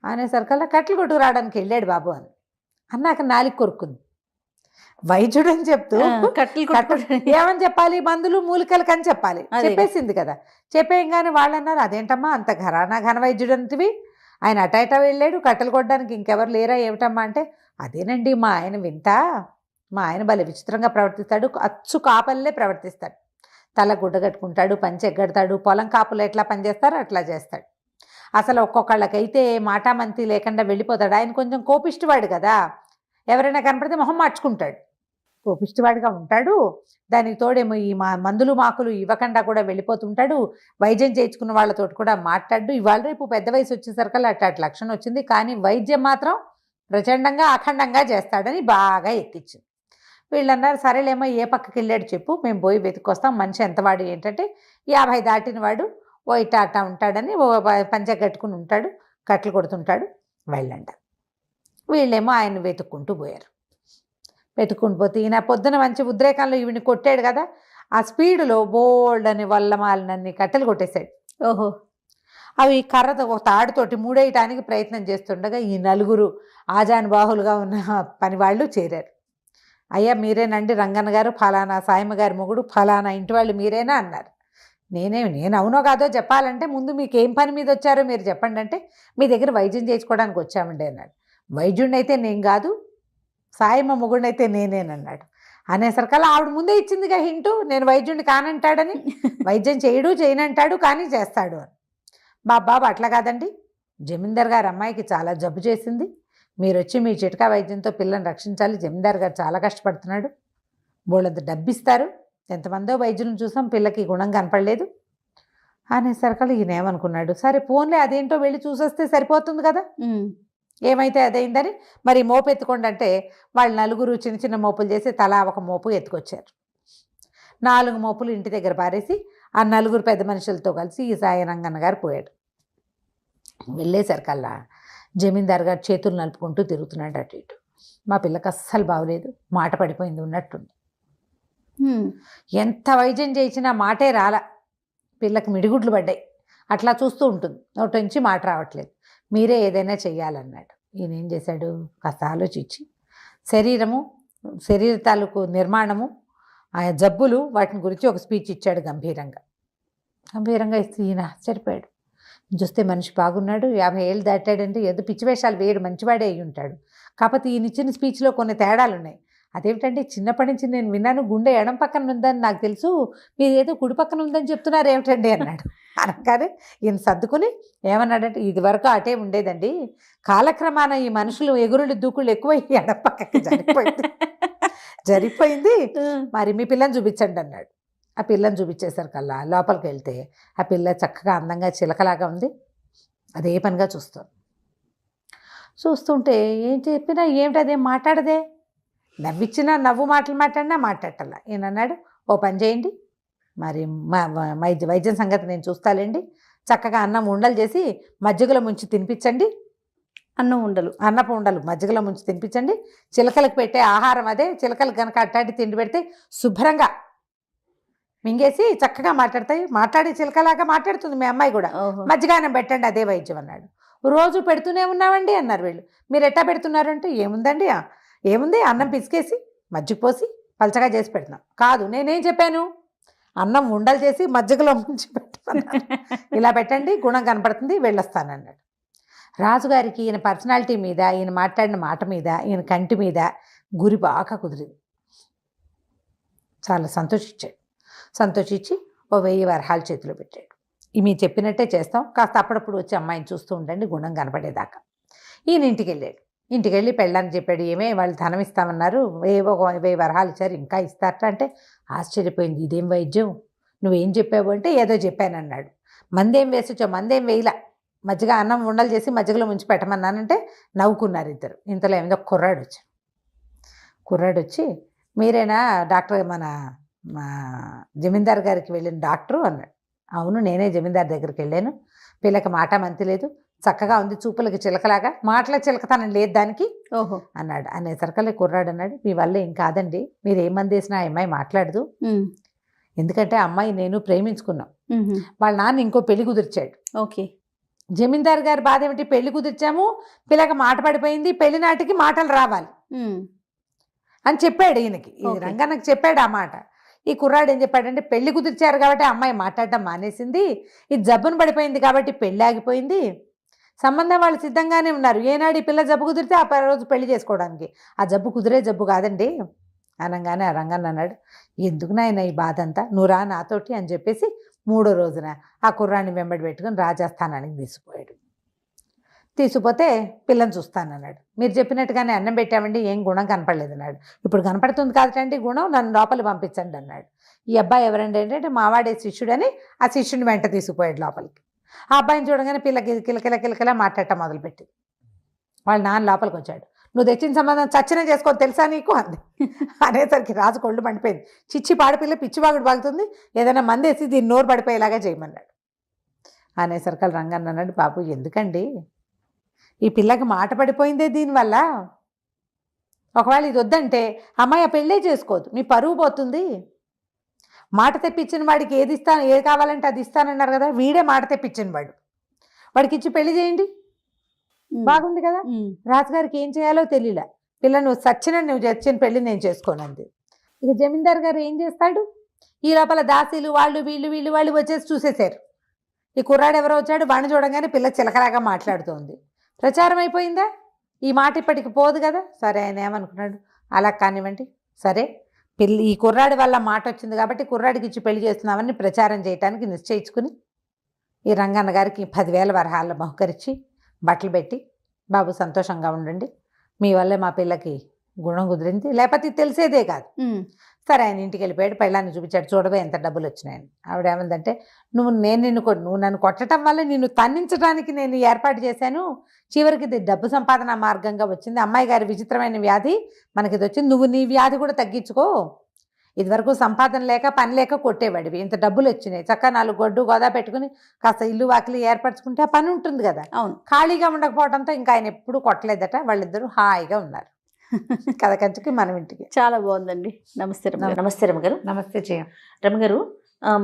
A: అనేసరికల్లా కట్టెలు కొట్టుకు రావడానికి వెళ్ళాడు బాబు అని అన్నాక నాలికి కొరుక్కుంది. వైద్యుడు అని చెప్తూ ఏమని చెప్పాలి, మందులు మూలికలకి అని చెప్పాలి. చెప్పేసింది కదా. చెప్పేయంగానే వాళ్ళు అన్నారు, అదేంటమ్మా అంత ఘన వైద్యుడు అంటివి, ఆయన అటైటా వెళ్ళాడు, కట్టెలు కొట్టడానికి ఇంకెవరు లేరా ఏమిటమ్మా అంటే, అదేనండి మా ఆయన వింత, మా ఆయన భలే విచిత్రంగా ప్రవర్తిస్తాడు, అచ్చు కాపల్లే ప్రవర్తిస్తాడు, తల గుడ్డ కట్టుకుంటాడు, పంచె ఎగ్గడతాడు, పొలం కాపులు ఎట్లా పనిచేస్తారో అట్లా చేస్తాడు. అసలు ఒక్కొక్కళ్ళకైతే మాటామంతి లేకుండా వెళ్ళిపోతాడు. ఆయన కొంచెం కోపిష్టివాడు కదా, ఎవరైనా కనపడితే మొహం మార్చుకుంటాడు, కోపిష్టివాడిగా ఉంటాడు. దానికి తోడేమో ఈ మందులు మాకులు ఇవ్వకుండా కూడా వెళ్ళిపోతుంటాడు. వైద్యం చేయించుకున్న వాళ్ళతో కూడా మాట్లాడు. ఇవాళ రేపు పెద్ద వయసు వచ్చేసరికల్లా అట్లాంటి లక్షణం వచ్చింది, కానీ వైద్యం మాత్రం ప్రచండంగా అఖండంగా చేస్తాడని బాగా ఎక్కించింది. వీళ్ళు అన్నారు, సరేలేమో ఏ పక్కకి వెళ్ళాడు చెప్పు, మేము పోయి వెతుక్కొస్తాం. మనిషి ఎంతవాడు ఏంటంటే 50 దాటిన వాడు, ఓ ఇట్టా ఉంటాడని, ఓ పంచె కట్టుకుని ఉంటాడు, కట్టెలు కొడుతుంటాడు, వెళ్ళండి. వీళ్ళేమో ఆయన వెతుక్కుంటూ పోయారు. వెతుక్కుంటూ పోతే ఈయన పొద్దున మంచి ఉద్రేకంలో ఈవిని కొట్టాడు కదా, ఆ స్పీడ్లో బోల్డ్ అని వల్లమాలినన్ని కట్టెలు కొట్టేశాడు.
B: ఓహో.
A: అవి కర్రతో ఒక తాడుతోటి మూడేయటానికి ప్రయత్నం చేస్తుండగా ఈ నలుగురు ఆజానుబాహులుగా ఉన్న పని వాళ్ళు చేరారు. అయ్యా మీరేనండి రంగన్న గారు, ఫలానా సాయమ్మ గారి మొగుడు, ఫలానా ఇంటి వాళ్ళు మీరేనా అన్నారు. నేను అవునో కాదో చెప్పాలంటే ముందు మీకు ఏం పని మీద వచ్చారో మీరు చెప్పండి అంటే, మీ దగ్గర వైద్యం చేయించుకోవడానికి వచ్చామండి అన్నాడు. వైద్యుడిని అయితే నేను కాదు, సాయమ్మ మొగుడిని అయితే నేనేనన్నాడు. అనేసరికల్లా ఆవిడ ముందే ఇచ్చిందిగా హింటు, నేను వైద్యుడిని కానంటాడని. వైద్యం చేయనంటాడు కానీ చేస్తాడు అని. బాబు అట్లా కాదండి, జమీందార్ గారు అమ్మాయికి చాలా జబ్బు చేసింది, మీరు వచ్చి మీ చిట్కా వైద్యంతో పిల్లని రక్షించాలి, జమీందార్ గారు చాలా కష్టపడుతున్నాడు, బోళ్ళంత డబ్బిస్తారు, ఎంతమందో వైద్యులను చూసాం, పిల్లకి గుణం కనపడలేదు అనేసరికల్లా ఈయన ఏమనుకున్నాడు, సరే ఫోన్లే అదేంటో వెళ్ళి చూసొస్తే సరిపోతుంది కదా, ఏమైతే అదైందని. మరి మోపు ఎత్తుకోండి అంటే వాళ్ళు నలుగురు చిన్న చిన్న మోపులు చేసి తలా ఒక మోపు ఎత్తుకొచ్చారు. 4 మోపులు ఇంటి దగ్గర పారేసి ఆ నలుగురు పెద్ద మనుషులతో కలిసి ఈ సాయి రంగన్న గారు పోయాడు. వెళ్ళేసరికల్లా జమీందార్ గారు చేతులు నలుపుకుంటూ తిరుగుతున్నాడు అటు ఇటు. మా పిల్లకి అస్సలు బాగోలేదు, మాట పడిపోయింది ఉన్నట్టుంది. ఎంత వైద్యం చేసినా మాటే రాలా, పిల్లకి మిడిగుడ్లు పడ్డాయి, అట్లా చూస్తూ ఉంటుంది, నోటి నుంచి మాట రావట్లేదు, మీరే ఏదైనా చెయ్యాలన్నాడు. ఈయన ఏం చేశాడు, కాస్త ఆలోచించి శరీర తాలూకు నిర్మాణము, ఆ జబ్బులు, వాటిని గురించి ఒక స్పీచ్ ఇచ్చాడు గంభీరంగా ఇస్తే ఈయన ఆశ్చర్యపోయాడు. చూస్తే మనిషి బాగున్నాడు, 50 ఏళ్ళు దాటాడంటే ఏదో పిచ్చి వేషాలు వేయడు, మంచివాడే అయి ఉంటాడు. కాకపోతే ఈయన ఇచ్చిన స్పీచ్లో కొన్ని తేడాలు ఉన్నాయి. అదేమిటంటే, చిన్నప్పటి నుంచి నేను విన్నాను గుండె ఎడం పక్కన ఉందని నాకు తెలుసు, మీరు ఏదో కుడి పక్కన ఉందని చెప్తున్నారు ఏమిటండి అన్నాడు. అనగానే ఈయన సర్దుకుని ఏమన్నాడంటే, ఇది వరకు అటే ఉండేదండి, కాలక్రమాన ఈ మనుషులు ఎగురులు దూకుళ్ళు ఎక్కువ ఎడం పక్కకి జరిగిపోయింది, మరి మీ పిల్లని చూపించండి అన్నాడు. ఆ పిల్లని చూపించేసరికల్లా లోపలికి వెళ్తే ఆ పిల్ల చక్కగా అందంగా చిలకలాగా ఉంది, అదే పనిగా చూస్తుంటే ఏం చెప్పినా ఏమిటి అదేం మాట్లాడదే, నవ్విచ్చినా నవ్వు మాటలు మాట్లాడినా మాట్లాడటల్లా. ఈయన అన్నాడు, ఓ పని చేయండి, మరి వైద్యం సంగతి నేను చూస్తాలేండి, చక్కగా అన్నం ఉండలు చేసి మజ్జిగలో ముంచి తినిపించండి, అన్నపు ఉండలు మజ్జిగలో ముంచి తినిపించండి, చిలకలకు పెట్టే ఆహారం అదే, చిలకలకు కనుక అట్టాటి తిండి పెడితే శుభ్రంగా మింగేసి చక్కగా మాట్లాడే చిలకలాగా మాట్లాడుతుంది మీ అమ్మాయి కూడా, మజ్జిగానం పెట్టండి, అదే వైద్యం అన్నాడు. రోజు పెడుతూనే ఉన్నామండి అన్నారు వీళ్ళు. మీరు ఎట్టా పెడుతున్నారు అంటే, ఏముంది అన్నం పిసికేసి మజ్జిగ పోసి పలచగా చేసి పెడుతున్నాం. కాదు, నేనేం చెప్పాను, అన్నం ఉండలు చేసి మజ్జిగలో ముంచి పెట్టమన్నాను, ఇలా పెట్టండి గుణం కనపడుతుంది, వెళ్ళొస్తానన్నాడు. రాజుగారికి ఈయన పర్సనాలిటీ మీద, ఈయన మాట్లాడిన మాట మీద, ఈయన కంటి మీద గురి బాగా కుదిరింది. చాలా సంతోషించి ఓ 1000 వరహాలు చేతిలో పెట్టాడు. మీరు చెప్పినట్టే చేస్తాం, కాస్త అప్పుడప్పుడు వచ్చి అమ్మాయిని చూస్తూ ఉండండి గుణం కనపడేదాకా. ఈయన ఇంటికి వెళ్ళి పెళ్ళానికి చెప్పాడు, వాళ్ళు ధనం ఇస్తామన్నారు, ఏవో 1000 వరహాలు ఇచ్చారు, ఇంకా ఇస్తారట అంటే ఆశ్చర్యపోయింది. ఇదేం వైద్యం, నువ్వేం చెప్పావు అంటే, ఏదో చెప్పానన్నాడు. మందేం వేసొచ్చావు, మందేం వేయలా, మజ్జిగ అన్నం ఉండలు చేసి మజ్జిగలో ముంచి పెట్టమన్నానంటే నవ్వుకున్నారు ఇద్దరు. ఇంతలో ఏమిదో కుర్రాడు వచ్చి మీరేనా డాక్టర్, మా జమీందార్ గారికి వెళ్ళిన డాక్టరు అన్నాడు. అవును, నేనే జమీందార్ దగ్గరికి వెళ్ళాను, పిల్లకి మాట మంతి లేదు, చక్కగా ఉంది, చూపులకి చిలకలాగా, మాటల చిలకతనం లేదు దానికి అన్నాడు. అనేసరికల్లా కుర్రాడు అన్నాడు, మీ వల్ల ఏం కాదండి, మీరు ఏ మంది వేసినా ఆ అమ్మాయి మాట్లాడదు, ఎందుకంటే అమ్మాయి నేను ప్రేమించుకున్నాం, వాళ్ళ నాన్న ఇంకో పెళ్లి కుదిర్చాడు. జమీందార్ గారి బాధ ఏమిటి, పెళ్లి కుదిర్చాము, పిల్లకి మాట పడిపోయింది, పెళ్లి నాటికి మాటలు రావాలి అని చెప్పాడు ఈయనకి. ఈ రంగన్నకి చెప్పాడు ఆ మాట. ఈ కుర్రాడు ఏం చెప్పాడంటే, పెళ్లి కుదిర్చారు కాబట్టి అమ్మాయి మాట్లాడటం మానేసింది, ఇది జబ్బును పడిపోయింది కాబట్టి పెళ్ళి ఆగిపోయింది, సంబంధం వాళ్ళు సిద్ధంగానే ఉన్నారు, ఏనాడు ఈ పిల్ల జబ్బు కుదిరితే ఆ రోజు పెళ్లి చేసుకోవడానికి, ఆ జబ్బు కుదిరే జబ్బు కాదండి అనగానే ఆ రంగన్న అన్నాడు, ఎందుకు నాయన ఈ బాధ అంతా, నువ్వు రా నాతోటి అని చెప్పేసి 3వ రోజున ఆ కుర్రాన్ని వెంబడి పెట్టుకుని రాజస్థానానికి తీసుకుపోతే పిల్లని చూస్తానన్నాడు. మీరు చెప్పినట్టుగానే అన్నం పెట్టామండి, ఏం గుణం కనపడలేదు అన్నాడు. ఇప్పుడు కనపడుతుంది కాదండి గుణం, నన్ను లోపలికి పంపించండి అన్నాడు. ఈ అబ్బాయి ఎవరండి అంటే, మావాడే శిష్యుడని ఆ శిష్యుని వెంట తీసుకుపోయాడు లోపలికి. ఆ అబ్బాయిని చూడగానే పిల్లకి కిలకిల మాట్లాడటం మొదలుపెట్టి వాళ్ళ నాన్న లోపలికి వచ్చాడు. నువ్వు తెచ్చిన సంబంధం చచ్చినా చేసుకో తెలుసా నీకు అంది. అనేసరికి రాజు కొళ్ళు మండిపోయింది. చిచ్చి పాడిపిల్ల పిచ్చివాగుడు బాగుతుంది, ఏదైనా మందేసి దీన్ని నోరు పడిపోయేలాగా చేయమన్నాడు. అనేసరికి రంగన్న అన్నాడు, బాబు ఎందుకండి, ఈ పిల్లకి మాట పడిపోయిందే దీనివల్ల, ఒకవేళ ఇది వద్దంటే అమ్మాయి ఆ పెళ్ళే చేసుకోదు, మీ పరువు పోతుంది, మాట తెప్పించిన వాడికి ఏది కావాలంటే అది ఇస్తానన్నారు కదా, వీడే మాట తెప్పించిన వాడు. వాడికి ఇచ్చి పెళ్లి చేయండి, బాగుంది కదా. రాజుగారికి ఏం చేయాలో తెలియలే. పిల్ల నువ్వు నువ్వు చచ్చిన పెళ్లి నేను చేసుకోనంది. ఇక జమీందార్ గారు ఏం చేస్తాడు, ఈ లోపల దాసీలు వాళ్ళు వీళ్ళు వచ్చేసి చూసేశారు. ఈ కుర్రాడు ఎవరో వచ్చాడు, వాడిని చూడగానే పిల్ల చిలకలాగా మాట్లాడుతోంది. ప్రచారం అయిపోయిందా, ఈ మాట ఇప్పటికి పోదు కదా. సరే ఆయన ఏమనుకున్నాడు, అలా కానివ్వండి, సరే ఈ కుర్రాడి వల్ల మాట వచ్చింది కాబట్టి కుర్రాడికి ఇచ్చి పెళ్లి చేస్తున్నామని ప్రచారం చేయడానికి నిశ్చయించుకుని ఈ రంగన్న గారికి 10,000 వరహాలు బహుకరించి బట్టలు పెట్టి, బాబు సంతోషంగా ఉండండి, మీ వల్లే మా పిల్లకి గుణం కుదిరింది, లేకపోతే తెలిసేదే కాదు. సరే ఆయన ఇంటికి వెళ్ళిపోయాడు. పెళ్ళాన్ని చూపించాడు, చూడవే ఎంత డబ్బులు వచ్చినాయని. ఆవిడ ఏమందంటే, నువ్వు నన్ను కొట్టడం వల్ల నిన్ను తన్నించడానికి నేను ఏర్పాటు చేశాను, చివరికి ఇది డబ్బు సంపాదన మార్గంగా వచ్చింది. అమ్మాయి గారి విచిత్రమైన వ్యాధి మనకి ఇది వచ్చింది, నువ్వు నీ వ్యాధి కూడా తగ్గించుకో. ఇదివరకు సంపాదన లేక పని లేక కొట్టేవాడివి, ఇంత డబ్బులు వచ్చినాయి, చక్కగా 4 గొడ్డు గోదా పెట్టుకుని కాస్త ఇల్లు వాకిలి ఏర్పరచుకుంటే ఆ పని ఉంటుంది కదా.
B: అవును,
A: ఖాళీగా ఉండకపోవడంతో ఇంకా ఆయన ఎప్పుడు కొట్టలేదట. వాళ్ళిద్దరూ హాయిగా ఉన్నారు. కథ కంచుకి మనం ఇంటికి.
B: చాలా బాగుందండి. నమస్తే నమస్తే రమగారు.
A: నమస్తే చేయం
B: రమగారు.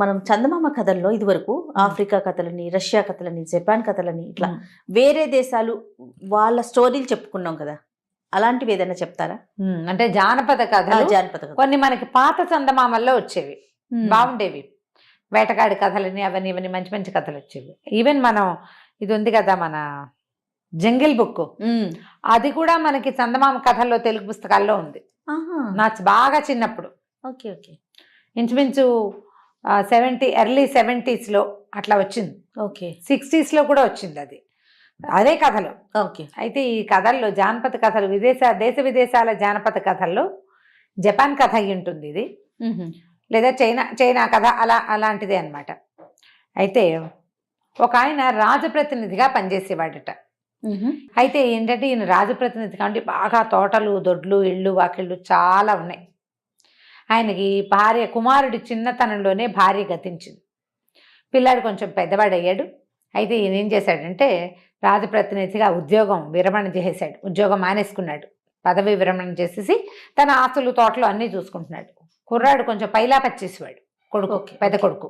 B: మనం చందమామ కథల్లో ఇదివరకు ఆఫ్రికా కథలని, రష్యా కథలని, జపాన్ కథలని, ఇట్లా వేరే దేశాలు వాళ్ళ స్టోరీలు చెప్పుకున్నాం కదా, అలాంటివి ఏదైనా చెప్తారా?
A: అంటే జానపద కథలు కొన్ని మనకి పాత చందమామల్లో వచ్చేవి, బాగుండేవి. వేటగాడి కథలని అవన్నీ ఇవన్నీ మంచి మంచి కథలు వచ్చేవి. ఈవెన్ మనం ఇది ఉంది కదా మన జంగిల్ బుక్, అది కూడా మనకి చందమామ కథల్లో తెలుగు పుస్తకాల్లో ఉంది. నాకు బాగా చిన్నప్పుడు,
B: ఓకే ఓకే,
A: ఇంచుమించు ఎర్లీ 70s అట్లా వచ్చింది.
B: ఓకే,
A: 60s కూడా వచ్చింది అది, అదే కథలు.
B: ఓకే.
A: అయితే ఈ కథల్లో జానపద కథలు దేశ విదేశాల జానపద కథల్లో జపాన్ కథ అయి ఉంటుంది ఇది, లేదా చైనా కథ అలాంటిదే అన్నమాట. అయితే ఒక ఆయన రాజప్రతినిధిగా పనిచేసేవాడట. అయితే ఏంటంటే ఈయన రాజప్రతినిధి కాబట్టి బాగా తోటలు, దొడ్లు, ఇళ్ళు, వాకిళ్ళు చాలా ఉన్నాయి. ఆయనకి కుమారుడి చిన్నతనంలోనే భార్య గతించింది. పిల్లాడు కొంచెం పెద్దవాడయ్యాడు. అయితే ఈయన ఏం చేశాడంటే రాజప్రతినిధిగా ఉద్యోగం మానేసుకున్నాడు. పదవి విరమణ చేసేసి తన ఆస్తులు, తోటలు అన్నీ చూసుకుంటున్నాడు. కుర్రాడు కొంచెం పైలా పచ్చేసేవాడు, కొడుకు, పెద్ద కొడుకు.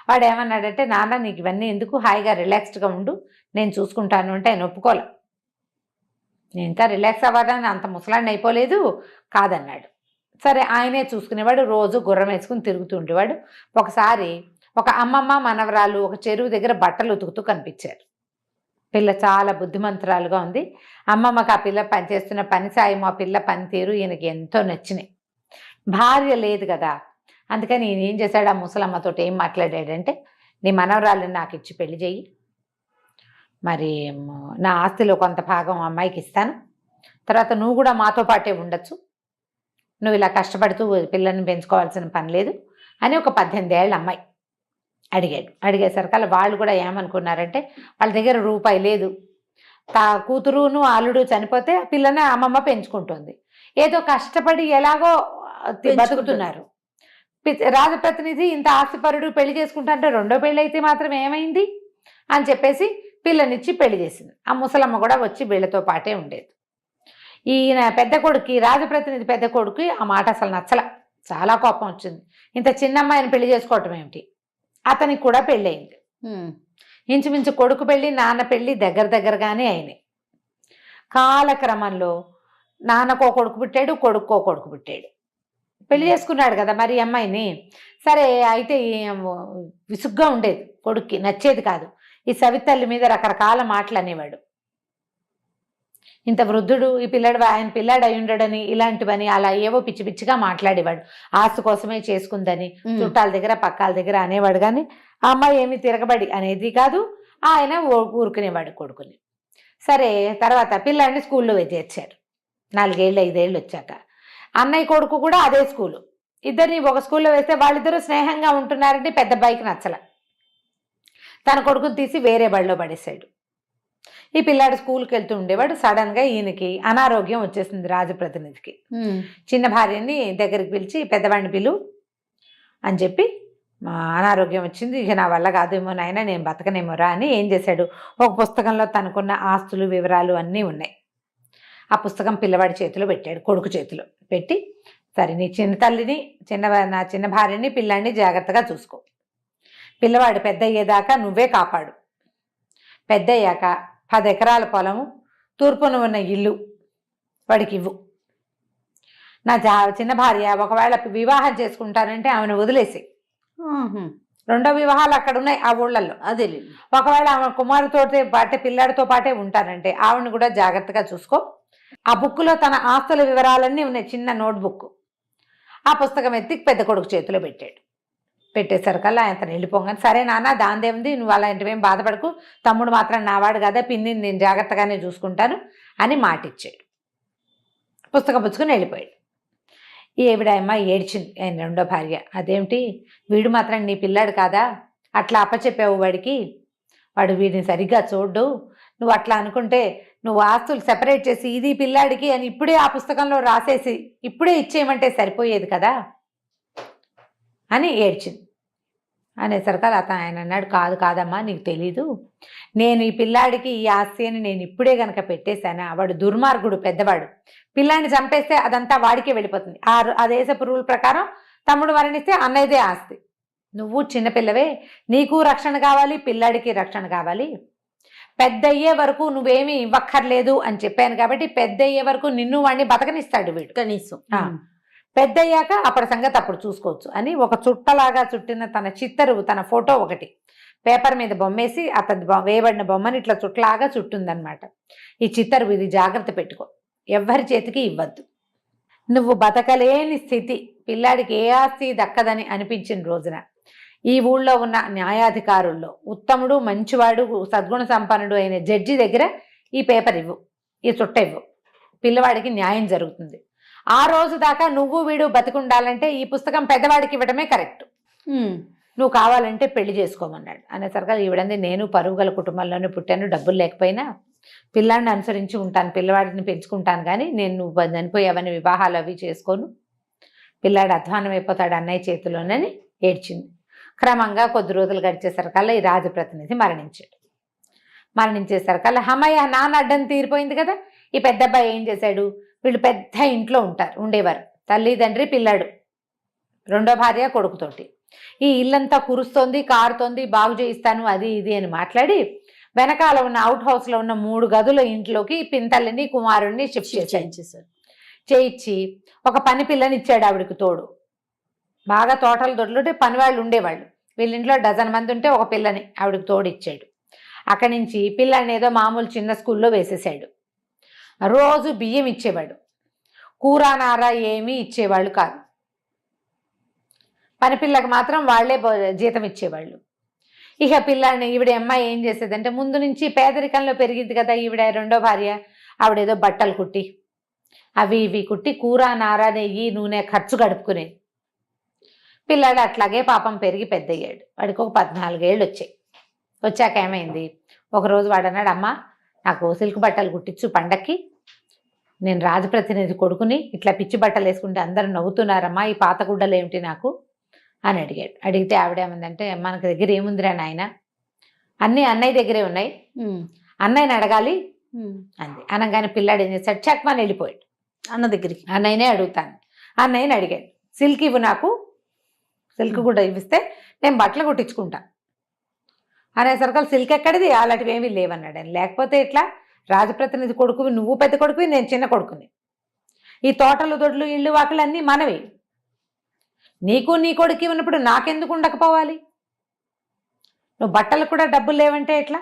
A: వాడు ఏమన్నాడంటే, నాన్న నీకు ఇవన్నీ ఎందుకు, హాయిగా రిలాక్స్డ్గా ఉండు, నేను చూసుకుంటాను అంటే ఆయన ఒప్పుకోలే. నేను ఇంకా రిలాక్స్ అవ్వడానికి అంత ముసలాన్ని అయిపోలేదు కాదన్నాడు. సరే ఆయనే చూసుకునేవాడు, రోజు గుర్రం వేసుకుని తిరుగుతూ ఉండేవాడు. ఒకసారి ఒక అమ్మమ్మ మనవరాలు ఒక చెరువు దగ్గర బట్టలు ఉతుకుతూ కనిపించారు. పిల్ల చాలా బుద్ధిమంతురాలుగా ఉంది. అమ్మమ్మకి ఆ పిల్ల పనిచేస్తున్న పని సాయం, ఆ పిల్ల పనితీరు ఈయనకి ఎంతో నచ్చినాయి. భార్య లేదు కదా, అందుకని ఈయన ఏం చేశాడు, ఆ ముసలమ్మతో ఏం మాట్లాడాడంటే, నీ మనవరాలను నాకు ఇచ్చి పెళ్లి చెయ్యి, మరి నా ఆస్తిలో కొంత భాగం అమ్మాయికి ఇస్తాను, తర్వాత నువ్వు కూడా మాతో పాటే ఉండొచ్చు, నువ్వు ఇలా కష్టపడుతూ పిల్లని పెంచుకోవాల్సిన పని లేదు అని ఒక 18 ఏళ్ళ అమ్మాయి అడిగేసరికి వాళ్ళు కూడా ఏమనుకున్నారంటే, వాళ్ళ దగ్గర రూపాయి లేదు, కూతురును అల్లుడు చనిపోతే పిల్లని అమ్మమ్మ పెంచుకుంటుంది, ఏదో కష్టపడి ఎలాగో బతుకుతున్నారు. రాజప్రతినిధి ఇంత ఆస్తిపరుడు పెళ్లి చేసుకుంటాంటే రెండో పెళ్లి అయితే మాత్రం ఏమైంది అని చెప్పేసి పిల్లనిచ్చి పెళ్లి చేసింది. ఆ ముసలమ్మ కూడా వచ్చి వీళ్ళతో పాటే ఉండేది. ఈయన పెద్ద కొడుకు, రాజప్రతినిధి పెద్ద కొడుకు ఆ మాట అసలు నచ్చల, చాలా కోపం వచ్చింది. ఇంత చిన్న అమ్మాయిని పెళ్లి చేసుకోవటం ఏమిటి, అతనికి కూడా పెళ్ళి అయింది. ఇంచుమించు కొడుకు పెళ్ళి, నాన్న పెళ్ళి దగ్గరగానే అయినాయి. కాలక్రమంలో నాన్నకో కొడుకు పుట్టాడు, కొడుకో కొడుకు పుట్టాడు. పెళ్లి చేసుకున్నాడు కదా మరి అమ్మాయిని. సరే అయితే విసుగ్గా ఉండేది, కొడుక్కి నచ్చేది కాదు. ఈ సవితల్లి మీద రకరకాల మాటలు అనేవాడు. ఇంత వృద్ధుడు ఈ పిల్లాడు, ఆయన పిల్లాడు అయి ఉండడని, ఇలాంటివని అలా ఏవో పిచ్చి పిచ్చిగా మాట్లాడేవాడు. ఆస్తి కోసమే చేసుకుందని చుట్టాల దగ్గర పక్కాల దగ్గర అనేవాడు. కానీ ఆ అమ్మాయి ఏమీ తిరగబడి అనేది కాదు, ఆయన ఊరుకునేవాడు కొడుకుని. సరే తర్వాత పిల్లాడిని స్కూల్లో చేర్చారు. 4 ఏళ్ళు 5 ఏళ్ళు వచ్చాక అన్నయ్య కొడుకు కూడా అదే స్కూలు. ఇద్దరిని ఒక స్కూల్లో వేస్తే వాళ్ళిద్దరూ స్నేహంగా ఉంటున్నారంటే పెద్ద అబ్బాయికి నచ్చల. తన కొడుకుని తీసి వేరే బడిలో పడేశాడు. ఈ పిల్లాడు స్కూల్కి వెళ్తూ ఉండేవాడు. సడన్గా ఈయనకి అనారోగ్యం వచ్చేసింది. రాజప్రతినిధికి చిన్న భార్యని దగ్గరికి పిలిచి, పెద్దవాడిని పిలు అని చెప్పి, అనారోగ్యం వచ్చింది, ఇక నా వల్ల కాదేమో నాయన, నేను బతకనేమోరా అని ఏం చేశాడు, ఒక పుస్తకంలో తనకున్న ఆస్తులు వివరాలు అన్నీ ఉన్నాయి. ఆ పుస్తకం పిల్లవాడి చేతిలో పెట్టాడు, కొడుకు చేతిలో పెట్టి, సరే నీ చిన్న తల్లిని నా చిన్న భార్యని పిల్లాడిని జాగ్రత్తగా చూసుకో. పిల్లవాడు పెద్ద అయ్యేదాకా నువ్వే కాపాడు. పెద్ద అయ్యాక 10 ఎకరాల పొలము, తూర్పున ఉన్న ఇల్లు వాడికి ఇవ్వు. నా చిన్న భార్య ఒకవేళ వివాహం చేసుకుంటానంటే ఆమెను వదిలేసి, రెండో వివాహాలు అక్కడ ఉన్నాయి ఆ ఊళ్ళల్లో.
B: అదే
A: ఒకవేళ ఆమె కుమారుతో పాటే పిల్లాడితో పాటే ఉంటానంటే ఆవిడని కూడా జాగ్రత్తగా చూసుకో. ఆ బుక్లో తన ఆస్తుల వివరాలన్నీ ఉన్నాయి, చిన్న నోట్బుక్. ఆ పుస్తకం ఎత్తి పెద్ద కొడుకు చేతిలో పెట్టాడు. పెట్టేసరికల్లా ఆయన వెళ్ళిపోగానే, సరే నాన్న దాందేముంది, నువ్వు అలాంటివేం బాధపడకు, తమ్ముడు మాత్రం నావాడు కదా, పిన్నిని నేను జాగ్రత్తగానే చూసుకుంటాను అని మాటిచ్చాడు. పుస్తకం పుచ్చుకొని వెళ్ళిపోయాడు. ఈవిడమ్మ ఏడ్చింది, ఆయన రెండో భార్య. అదేమిటి, వీడు మాత్రం నీ పిల్లాడు కాదా, అట్లా అప్పచెప్పావు వాడికి, వాడు వీడిని సరిగ్గా చూడు, నువ్వు అట్లా అనుకుంటే నువ్వు ఆస్తులు సెపరేట్ చేసి ఇది పిల్లాడికి అని ఇప్పుడే ఆ పుస్తకంలో రాసేసి ఇప్పుడే ఇచ్చేయమంటే సరిపోయేది కదా అని ఏడ్చింది. అనేసరికి ఆయన అన్నాడు, కాదమ్మా, నీకు తెలీదు, నేను ఈ పిల్లాడికి ఈ ఆస్తి అని నేను ఇప్పుడే గనక పెట్టేశానా, వాడు దుర్మార్గుడు పెద్దవాడు, పిల్లాడిని చంపేస్తే అదంతా వాడికే వెళ్ళిపోతుంది. ఆ దేశపు రూల్ ప్రకారం తమ్ముడు మరణిస్తే అన్నయ్యదే ఆస్తి. నువ్వు చిన్నపిల్లవే, నీకు రక్షణ కావాలి, పిల్లాడికి రక్షణ కావాలి. పెద్ద అయ్యే వరకు నువ్వేమీ ఇవ్వక్కర్లేదు అని చెప్పాను కాబట్టి పెద్ద అయ్యే వరకు నిన్ను వాడిని బతకనిస్తాడు వీడు కనీసం. పెద్ద అయ్యాక అప్పటి సంగతి అప్పుడు చూసుకోవచ్చు అని ఒక చుట్టలాగా చుట్టిన తన చిత్తరు, తన ఫోటో ఒకటి పేపర్ మీద బొమ్మేసి అతను వేయబడిన బొమ్మని ఇట్లా చుట్టలాగా చుట్టుందనమాట. ఈ చిత్తరు, ఇది జాగ్రత్త పెట్టుకో, ఎవ్వరి చేతికి ఇవ్వద్దు. నువ్వు బతకలేని స్థితి, పిల్లాడికి ఏ ఆస్తి దక్కదని అనిపించిన రోజున ఈ ఊళ్ళో ఉన్న న్యాయాధికారుల్లో ఉత్తముడు, మంచివాడు, సద్గుణ సంపన్నుడు అయిన జడ్జి దగ్గర ఈ పేపర్ ఇవ్వు, ఈ చుట్ట ఇవ్వు, పిల్లవాడికి న్యాయం జరుగుతుంది. ఆ రోజు దాకా నువ్వు వీడు బతికుండాలంటే ఈ పుస్తకం పెద్దవాడికి ఇవ్వడమే కరెక్ట్. నువ్వు కావాలంటే పెళ్లి చేసుకోమన్నాడు. అనేసరికి ఈవిడంది, నేను పరువు గల కుటుంబంలోనే పుట్టాను, డబ్బులు లేకపోయినా పిల్లాడిని అనుసరించి ఉంటాను, పిల్లవాడిని పెంచుకుంటాను, కానీ నేను నువ్వు చనిపోయావని వివాహాలు అవి చేసుకోను, పిల్లాడు అధ్వానం అయిపోతాడు అన్నయ్య చేతిలోనని ఏడ్చింది. క్రమంగా కొద్ది రోజులు గడిచేసరికల్లా ఈ రాజప్రతినిధి మరణించాడు. మరణించేసరికల్లా అమ్మయ్య నాన్న అడ్డం తీరిపోయింది కదా. ఈ పెద్ద అబ్బాయి ఏం చేశాడు, వీళ్ళు పెద్ద ఇంట్లో ఉండేవారు, తల్లి తండ్రి పిల్లాడు, రెండో భార్య కొడుకుతోటి. ఈ ఇల్లంతా కురుస్తోంది, కారుతోంది, బాగు చేయిస్తాను అది ఇది అని మాట్లాడి వెనకాల ఉన్న అవుట్ హౌస్లో ఉన్న 3 గదుల ఇంట్లోకి పింతల్లిని కుమారుడిని షిఫ్ట్ చేయించేశారు. చేయించి ఒక పని పిల్లని ఇచ్చాడు ఆవిడకి తోడు. బాగా తోటలు దొడ్లుంటే పని వాళ్ళు ఉండేవాళ్ళు, వీళ్ళింట్లో 12 మంది ఉంటే ఒక పిల్లని ఆవిడకి తోడు ఇచ్చాడు. అక్కడి నుంచి పిల్లని ఏదో మామూలు చిన్న స్కూల్లో వేసేసాడు. రోజు బియ్యం ఇచ్చేవాడు, కూర నార ఏమీ ఇచ్చేవాళ్ళు కాదు. పని పిల్లకి మాత్రం వాళ్లే జీతం ఇచ్చేవాళ్ళు. ఇక పిల్లాడిని ఈవిడ అమ్మాయి ఏం చేసేదంటే, ముందు నుంచి పేదరికంలో పెరిగింది కదా ఈవిడ రెండో భార్య, ఆవిడేదో బట్టలు కుట్టి అవి ఇవి కుట్టి కూర నార నెయ్యి నూనె ఖర్చు గడుపుకునేది. పిల్లాడు అట్లాగే పాపం పెరిగి పెద్దయ్యాడు. వాడికి ఒక 14 ఏళ్ళు వచ్చాయి. వచ్చాక ఏమైంది, ఒకరోజు వాడు అన్నాడు, అమ్మ నాకు సిల్క్ బట్టలు కుట్టించు పండక్కి, నేను రాజప్రతినిధి కొడుకుని, ఇట్లా పిచ్చి బట్టలు వేసుకుంటే అందరూ నవ్వుతున్నారమ్మా, ఈ పాత గుడ్డలు ఏమిటి నాకు అని అడిగాడు. అడిగితే ఆవిడేమందంటే, మనకి దగ్గర ఏముందిరా నాయన, అన్నీ అన్నయ్య దగ్గరే ఉన్నాయి, అన్నయ్యని అడగాలి అంది. అనగానే పిల్లాడు ఏం చేశాడు, చక్మని వెళ్ళిపోయాడు అన్న దగ్గరికి. అన్నయ్యనే అడుగుతాను, అన్నయ్యని అడిగాడు, సిల్క్ ఇవ్వు నాకు, సిల్క్ కూడా ఇవ్విస్తే నేను బట్టలు కుట్టించుకుంటా అనేసరికి సిల్క్ ఎక్కడిది, అలాంటివి ఏమీ లేవన్నాడు. అని లేకపోతే ఇట్లా రాజప్రతినిధి కొడుకువి, నువ్వు పెద్ద కొడుకువి, నేను చిన్న కొడుకుని, ఈ తోటలు దొడ్లు ఇళ్ళు వాకిలు అన్నీ మనవి, నీకు నీ కొడుకు ఉన్నప్పుడు నాకెందుకు ఉండకపోవాలి, నువ్వు బట్టలు కూడా డబ్బులు లేవంటే ఎట్లా,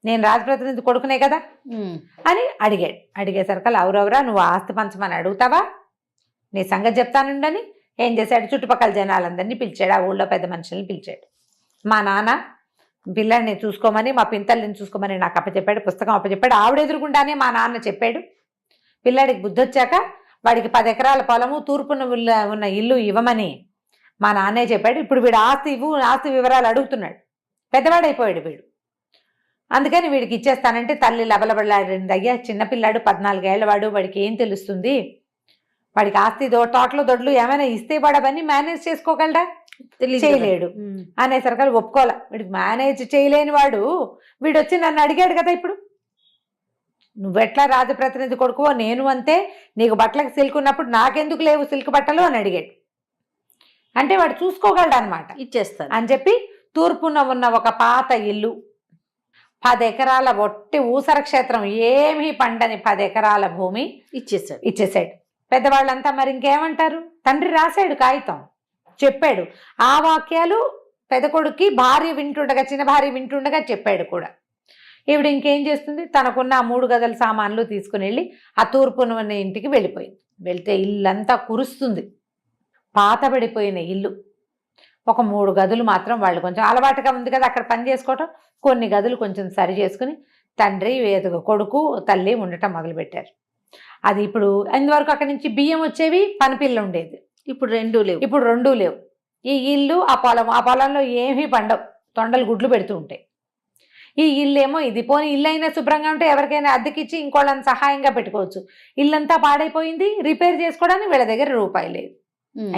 A: నేను రాజప్రతినిధి కొడుకునే కదా అని అడిగాడు. అడిగేసరికి అవురవరా నువ్వు ఆస్తి పంచమని అడుగుతావా, నీ సంగతి చెప్తానుండని ఏం చేశాడు, చుట్టుపక్కల జనాలందరినీ పిలిచాడు, ఆ ఊళ్ళో పెద్ద మనుషుల్ని పిలిచాడు. మా నాన్న పిల్లాడిని చూసుకోమని, మా పింతల్ని చూసుకోమని నాకు అప్పచెప్పాడు, పుస్తకం అప్పచెప్పాడు, ఆవిడ ఎదురుకుండానే మా నాన్న చెప్పాడు, పిల్లాడికి బుద్ధి వచ్చాక వాడికి 10 ఎకరాల పొలము, తూర్పున ఉన్న ఇల్లు ఇవ్వమని మా నాన్నే చెప్పాడు. ఇప్పుడు వీడు ఆస్తి ఇవ్వు, ఆస్తి వివరాలు అడుగుతున్నాడు, పెద్దవాడైపోయాడు వీడు, అందుకని వీడికి ఇచ్చేస్తానంటే తల్లి లబలబలాడింది. అయ్యా చిన్నపిల్లాడు, 14 ఏళ్ల వాడు, వాడికి ఏం తెలుస్తుంది, వాడికి ఆస్తి తోటలు దొడ్లు ఏమైనా ఇస్తే వాడు అవన్నీ మేనేజ్ చేసుకోగలడా, చేయలేడు అనేసరికి ఒప్పుకోలే. వీడికి మేనేజ్ చేయలేని వాడు వీడు వచ్చి నన్ను అడిగాడు కదా, ఇప్పుడు నువ్వెట్లా రాజప్రతినిధి కొడుకువో నేను అంతే, నీకు బట్టలకు సిల్క్ ఉన్నప్పుడు నాకెందుకు లేవు సిల్క్ బట్టలు అని అడిగాడు. అంటే వాడు చూసుకోగలడు అనమాట.
B: ఇచ్చేస్తారు
A: అని చెప్పి తూర్పున ఉన్న ఒక పాత ఇల్లు, 10 ఎకరాల ఒట్టి ఊసర క్షేత్రం, ఏమీ పండని 10 ఎకరాల భూమి ఇచ్చేసాడు. పెద్దవాళ్ళంతా మరి ఇంకేమంటారు? తండ్రి రాశాడు కాగితం, చెప్పాడు. ఆ వాక్యాలు పెద్ద కొడుక్కి భార్య వింటుండగా, చిన్న భార్య వింటుండగా చెప్పాడు కూడా. ఈవిడ ఇంకేం చేస్తుంది, తనకున్న ఆ 3 గదుల సామాన్లు తీసుకుని వెళ్ళి ఆ తూర్పున ఉన్న ఇంటికి వెళ్ళిపోయింది. వెళ్తే ఇల్లంతా కురుస్తుంది, పాతబడిపోయిన ఇల్లు. ఒక 3 గదులు మాత్రం వాళ్ళు కొంచెం అలవాటుగా ఉంది కదా అక్కడ పని చేసుకోవటం, కొన్ని గదులు కొంచెం సరి చేసుకుని తండ్రి, కొడుకు, తల్లి ఉండటం మొదలుపెట్టారు. అది ఇప్పుడు ఇంతవరకు అక్కడి నుంచి బియ్యం వచ్చేవి, పనిపిల్ల ఉండేది.
B: ఇప్పుడు రెండూ లేవు. ఈ ఇల్లు, ఆ పొలంలో ఏమీ పండవు, తొండలు గుడ్లు పెడుతూ ఉంటాయి. ఈ ఇల్లేమో ఇది. పోనీ ఇల్లు అయినా శుభ్రంగా ఉంటే ఎవరికైనా అద్దెకిచ్చి ఇంకోళ్ళని సహాయంగా పెట్టుకోవచ్చు. ఇల్లంతా పాడైపోయింది, రిపేర్ చేసుకోవడానికి వీళ్ళ దగ్గర రూపాయి లేదు.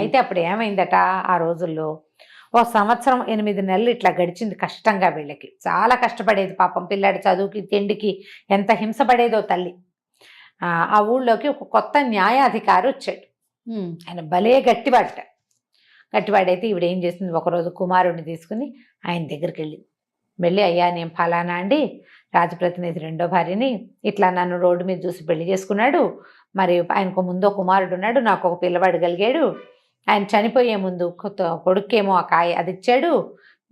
B: అయితే అప్పుడు ఏమైందట, ఆ రోజుల్లో 1 సంవత్సరం 8 నెలలు ఇట్లా గడిచింది కష్టంగా. వీళ్ళకి చాలా కష్టపడేది పాపం. పిల్లాడి చదువుకి, తిండికి ఎంత హింసపడేదో తల్లి. ఆ ఊళ్ళోకి ఒక కొత్త న్యాయాధికారి వచ్చాడు. ఆయన భలే గట్టివాడైతే ఈవిడ ఏం చేసింది, ఒకరోజు కుమారుడిని తీసుకుని ఆయన దగ్గరికి వెళ్ళి, అయ్యా నేను ఫలానా అండి, రాజప్రతినిధి 2వ భార్యని, ఇట్లా నన్ను రోడ్డు మీద చూసి పెళ్లి చేసుకున్నాడు. మరి ఆయనకు ముందో కుమారుడు ఉన్నాడు, నాకు ఒక పిల్లవాడు కలిగాడు. ఆయన చనిపోయే ముందు కొడుకేమో ఆ కాయ అది ఇచ్చాడు,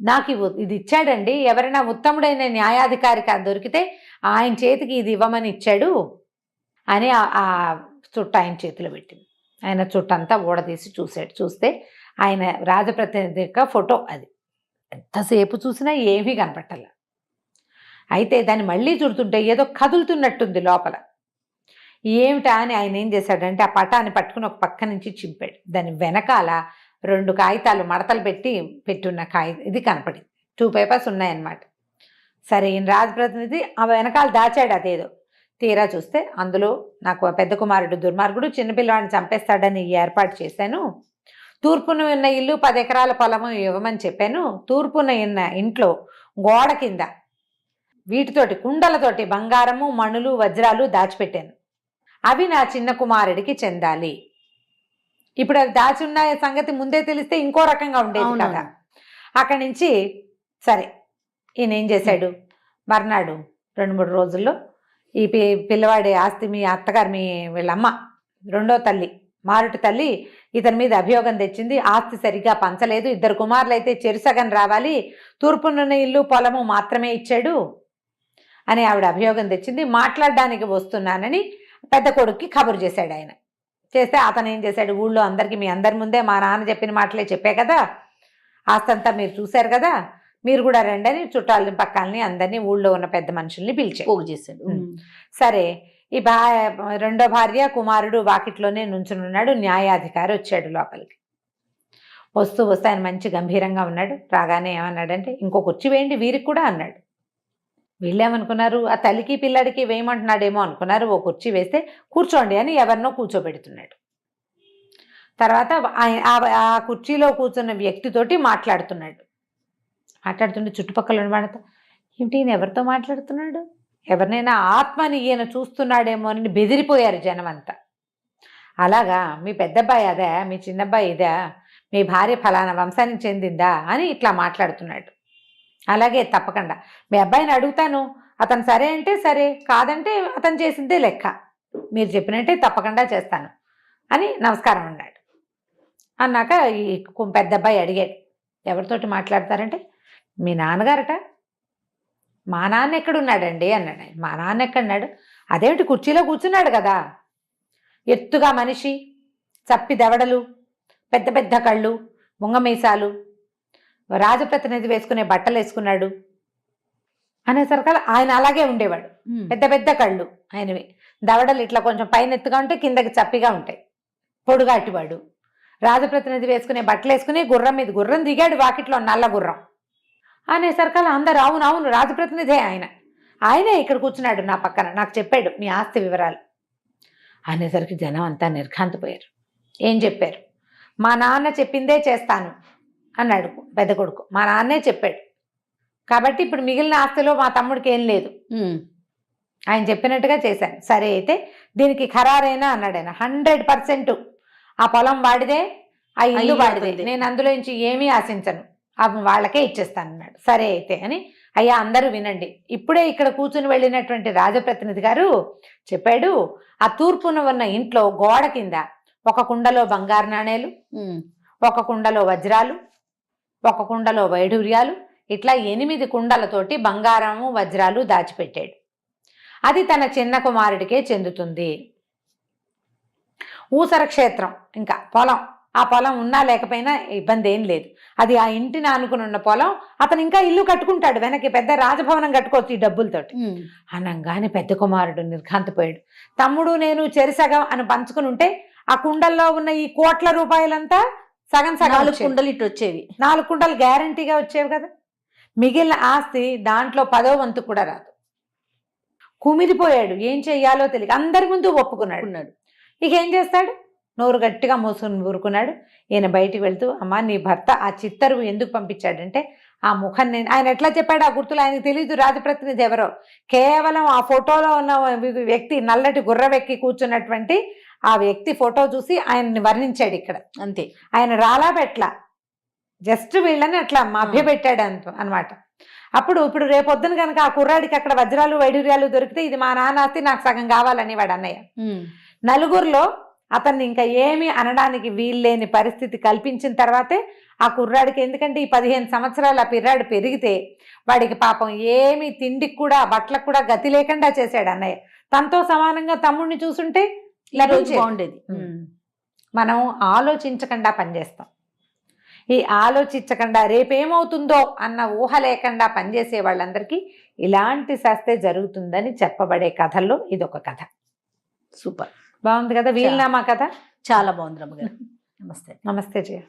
B: నాకు ఇది ఇచ్చాడండి. ఎవరైనా ఉత్తముడైన న్యాయాధికారి దొరికితే ఆయన చేతికి ఇది ఇవ్వమని ఇచ్చాడు అని ఆ చుట్ట ఆయన చేతిలో పెట్టింది. ఆయన చుట్టంతా ఊడదీసి చూస్తే ఆయన రాజప్రతినిధి యొక్క ఫోటో. అది ఎంతసేపు చూసినా ఏమీ కనపట్టాల. అయితే దాన్ని మళ్ళీ చూడుతుంటే ఏదో కదులుతున్నట్టుంది లోపల. ఏమిటా అని ఆయన ఏం చేశాడంటే ఆ పటాన్ని పట్టుకుని ఒక పక్క నుంచి చింపాడు. దాని వెనకాల 2 కాగితాలు మడతలు పెట్టున్న ఇది కనపడింది. 2 పేపర్స్ ఉన్నాయన్నమాట. సరే, ఈయన రాజప్రతినిధి ఆ వెనకాల దాచాడు అదేదో. తీరా చూస్తే అందులో, నాకు పెద్ద కుమారుడు దుర్మార్గుడు, చిన్నపిల్లవాడిని చంపేస్తాడని ఏర్పాటు చేశాను. తూర్పున ఉన్న ఇల్లు 10 ఎకరాల పొలము ఇవ్వమని చెప్పాను. తూర్పున ఉన్న ఇంట్లో గోడ కింద వీటితోటి, కుండలతోటి బంగారము, మణులు, వజ్రాలు దాచిపెట్టాను. అవి నా చిన్న కుమారుడికి చెందాలి. ఇప్పుడు అవి దాచి ఉన్న సంగతి ముందే తెలిస్తే ఇంకో రకంగా ఉండేది కదా. అక్కడి నుంచి సరే, ఈయన ఏం చేశాడు, మర్నాడు 2-3 రోజుల్లో ఈ పిల్లవాడి ఆస్తి మీ అత్తగారు, వీళ్ళమ్మ 2వ తల్లి, మారుటి తల్లి ఇతని మీద అభియోగం తెచ్చింది. ఆస్తి సరిగ్గా పంచలేదు, 2 కుమారులు అయితే చెరుసగం రావాలి, తూర్పునున్న ఇల్లు పొలము మాత్రమే ఇచ్చాడు అని ఆవిడ అభియోగం తెచ్చింది. మాట్లాడడానికి వస్తున్నానని పెద్ద కొడుక్కి కబురు చేశాడు. ఆయన చేస్తే అతను ఏం చేశాడు, ఊళ్ళో అందరికీ, మీ అందరి ముందే మా నాన్న చెప్పిన మాటలే చెప్పే కదా, ఆస్తంతా మీరు చూశారు కదా, మీరు కూడా రండి అని చుట్టాలని, పక్కల్ని, అందరినీ, ఊళ్ళో ఉన్న పెద్ద మనుషుల్ని పోగు చేశాడు. సరే, ఈ 2వ భార్య, కుమారుడు వాకిట్లోనే నుంచునున్నాడు. న్యాయాధికారి వచ్చాడు లోపలికి. వస్తూ ఆయన మంచి గంభీరంగా ఉన్నాడు. రాగానే ఏమన్నాడంటే, ఇంకో కుర్చీ వేయండి వీరికి కూడా అన్నాడు. వీళ్ళేమనుకున్నారు, ఆ తల్లికి పిల్లాడికి వేయమంటున్నాడేమో అనుకున్నారు. ఓ కుర్చీ వేస్తే కూర్చోండి అని ఎవరినో కూర్చోబెడుతున్నాడు. తర్వాత ఆ కుర్చీలో కూర్చున్న వ్యక్తితోటి మాట్లాడుతుంటే చుట్టుపక్కల ఉన్న వాళ్ళతో, ఏమిటి ఈయన ఎవరితో మాట్లాడుతున్నాడు, ఎవరినైనా ఆత్మని ఈయన చూస్తున్నాడేమో అని బెదిరిపోయారు జనం అంతా. అలాగా, మీ పెద్దబ్బాయి అదే, మీ చిన్నబ్బాయి ఇదా, మీ భార్య ఫలానా వంశానికి చెందిందా అని ఇట్లా మాట్లాడుతున్నాడు. అలాగే, తప్పకుండా మీ అబ్బాయిని అడుగుతాను, అతను సరే అంటే సరే, కాదంటే అతను చేసిందే లెక్క, మీరు చెప్పినట్టే తప్పకుండా చేస్తాను అని నమస్కారం అన్నాడు. అన్నాక ఈ పెద్ద అబ్బాయి అడిగాడు, ఎవరితోటి మాట్లాడతారంటే, మీ నాన్నగారట. మా నాన్న ఎక్కడున్నాడండి అన్నాడు. మా నాన్న ఎక్కడున్నాడు, అదేమిటి కుర్చీలో కూర్చున్నాడు కదా, ఎత్తుగా మనిషి, చప్పి దవడలు, పెద్ద పెద్ద కళ్ళు, ముంగమీసాలు, రాజప్రతినిధి వేసుకునే బట్టలు వేసుకున్నాడు అనేసరికి ఆయన అలాగే ఉండేవాడు. పెద్ద పెద్ద కళ్ళు ఆయనవి, దవడలు ఇట్లా కొంచెం పైన ఎత్తుగా ఉంటే కిందకి చప్పిగా ఉంటాయి, పొడుగాటివాడు. రాజప్రతినిధి వేసుకునే బట్టలు వేసుకుని గుర్రం దిగాడు వాకిట్లో, నల్ల గుర్రం అనేసరికి అందరు అవును రాజప్రతినిధే ఆయనే ఇక్కడ కూర్చున్నాడు నా పక్కన, నాకు చెప్పాడు మీ ఆస్తి వివరాలు అనేసరికి జనం అంతా నిర్ఘాంతపోయారు. ఏం చెప్పారు, మా నాన్న చెప్పిందే చేస్తాను అన్నాడు పెద్ద కొడుకు. మా నాన్నే చెప్పాడు కాబట్టి ఇప్పుడు మిగిలిన ఆస్తిలో మా తమ్ముడికి ఏం లేదు ఆయన చెప్పినట్టుగా చేశాను. సరే అయితే దీనికి ఖరారైనా అన్నాడు ఆయన. 100% ఆ పొలం వాడిదే, ఆ ఇల్లు
C: ఇల్లు
B: వాడిదే,
C: అతనిదే.
B: నేను అందులో నుంచి ఏమీ ఆశించను, వాళ్ళకే ఇచ్చేస్తాను అన్నాడు. సరే అయితే అని, అయ్యా అందరూ వినండి, ఇప్పుడే ఇక్కడ కూర్చుని వెళ్ళినటువంటి రాజప్రతినిధి గారు చెప్పాడు, ఆ తూర్పున ఉన్న ఇంట్లో గోడ కింద ఒక కుండలో బంగారు నాణేలు, ఒక కుండలో వజ్రాలు, ఒక కుండలో వైఢూర్యాలు, ఇట్లా 8 కుండలతోటి బంగారము వజ్రాలు దాచిపెట్టాడు. అది తన చిన్న కుమారుడికే చెందుతుంది. ఊసర క్షేత్రం, ఇంకా పొలం, ఆ పొలం ఉన్నా లేకపోయినా ఇబ్బంది ఏం లేదు, అది ఆ ఇంటిని ఆనుకుని ఉన్న పొలం, అతను ఇంకా ఇల్లు కట్టుకుంటాడు, వెనక్కి పెద్ద రాజభవనం కట్టుకోవచ్చు ఈ డబ్బులతోటి అనగానే పెద్ద కుమారుడు నిర్ఘాంతపోయాడు. తమ్ముడు నేను చెరిసగం అని పంచుకుని ఉంటే ఆ కుండల్లో ఉన్న ఈ కోట్ల రూపాయలంతా సగం సగం
C: 4
B: వచ్చేవి.
C: కుండలు ఇటు వచ్చేవి.
B: 4 కుండలు గ్యారంటీగా వచ్చేవి కదా. మిగిలిన ఆస్తి దాంట్లో 10వ వంతు కూడా రాదు. కుమిలిపోయాడు, ఏం చెయ్యాలో తెలియక అందరి ముందు ఒప్పుకున్నాడు. ఇక ఏం చేస్తాడు, నోరు గట్టిగా మూసుకుని ఊరుకున్నాడు. ఈయన బయటికి వెళ్తూ, అమ్మా నీ భర్త ఆ చిత్తరువు ఎందుకు పంపించాడంటే ఆ ముఖం నేను, ఆయన ఎట్లా చెప్పాడు ఆ గుర్తులు ఆయనకు తెలియదు రాజప్రతినిధి ఎవరో, కేవలం ఆ ఫోటోలో ఉన్న వ్యక్తి నల్లటి గుర్రవెక్కి కూర్చున్నటువంటి ఆ వ్యక్తి ఫోటో చూసి ఆయన్ని వర్ణించాడు ఇక్కడ,
C: అంతే.
B: ఆయన రాలా పెట్ల, జస్ట్ వీళ్ళని అట్లా మభ్యపెట్టాడు అనమాట. ఇప్పుడు రేపొద్దున కనుక ఆ కుర్రాడికి అక్కడ వజ్రాలు వైడూర్యాలు దొరికితే ఇది మా నాన్న ఆస్తి, నాకు సగం కావాలని వాడు అన్నయ్య. నలుగురిలో అతన్ని ఇంకా ఏమీ అనడానికి వీల్లేని పరిస్థితి కల్పించిన తర్వాతే ఆ కుర్రాడికి, ఎందుకంటే ఈ 15 సంవత్సరాలు ఆ పిర్రాడు పెరిగితే వాడికి పాపం ఏమి తిండికి కూడా బట్టలకు కూడా గతి లేకుండా చేశాడు అన్నయ్య. తనతో సమానంగా తమ్ముడిని చూసుంటే
C: బాగుండేది.
B: మనం ఆలోచించకుండా పనిచేస్తాం. ఈ ఆలోచించకుండా రేపేమవుతుందో అన్న ఊహ లేకుండా పనిచేసే వాళ్ళందరికీ ఇలాంటి శాస్తే జరుగుతుందని చెప్పబడే కథల్లో ఇదొక కథ.
C: సూపర్,
B: బాగుంది కదా వీలునామా కథ.
C: చాలా బాగుంది రమ్మగారు. నమస్తే.
B: నమస్తే జయ.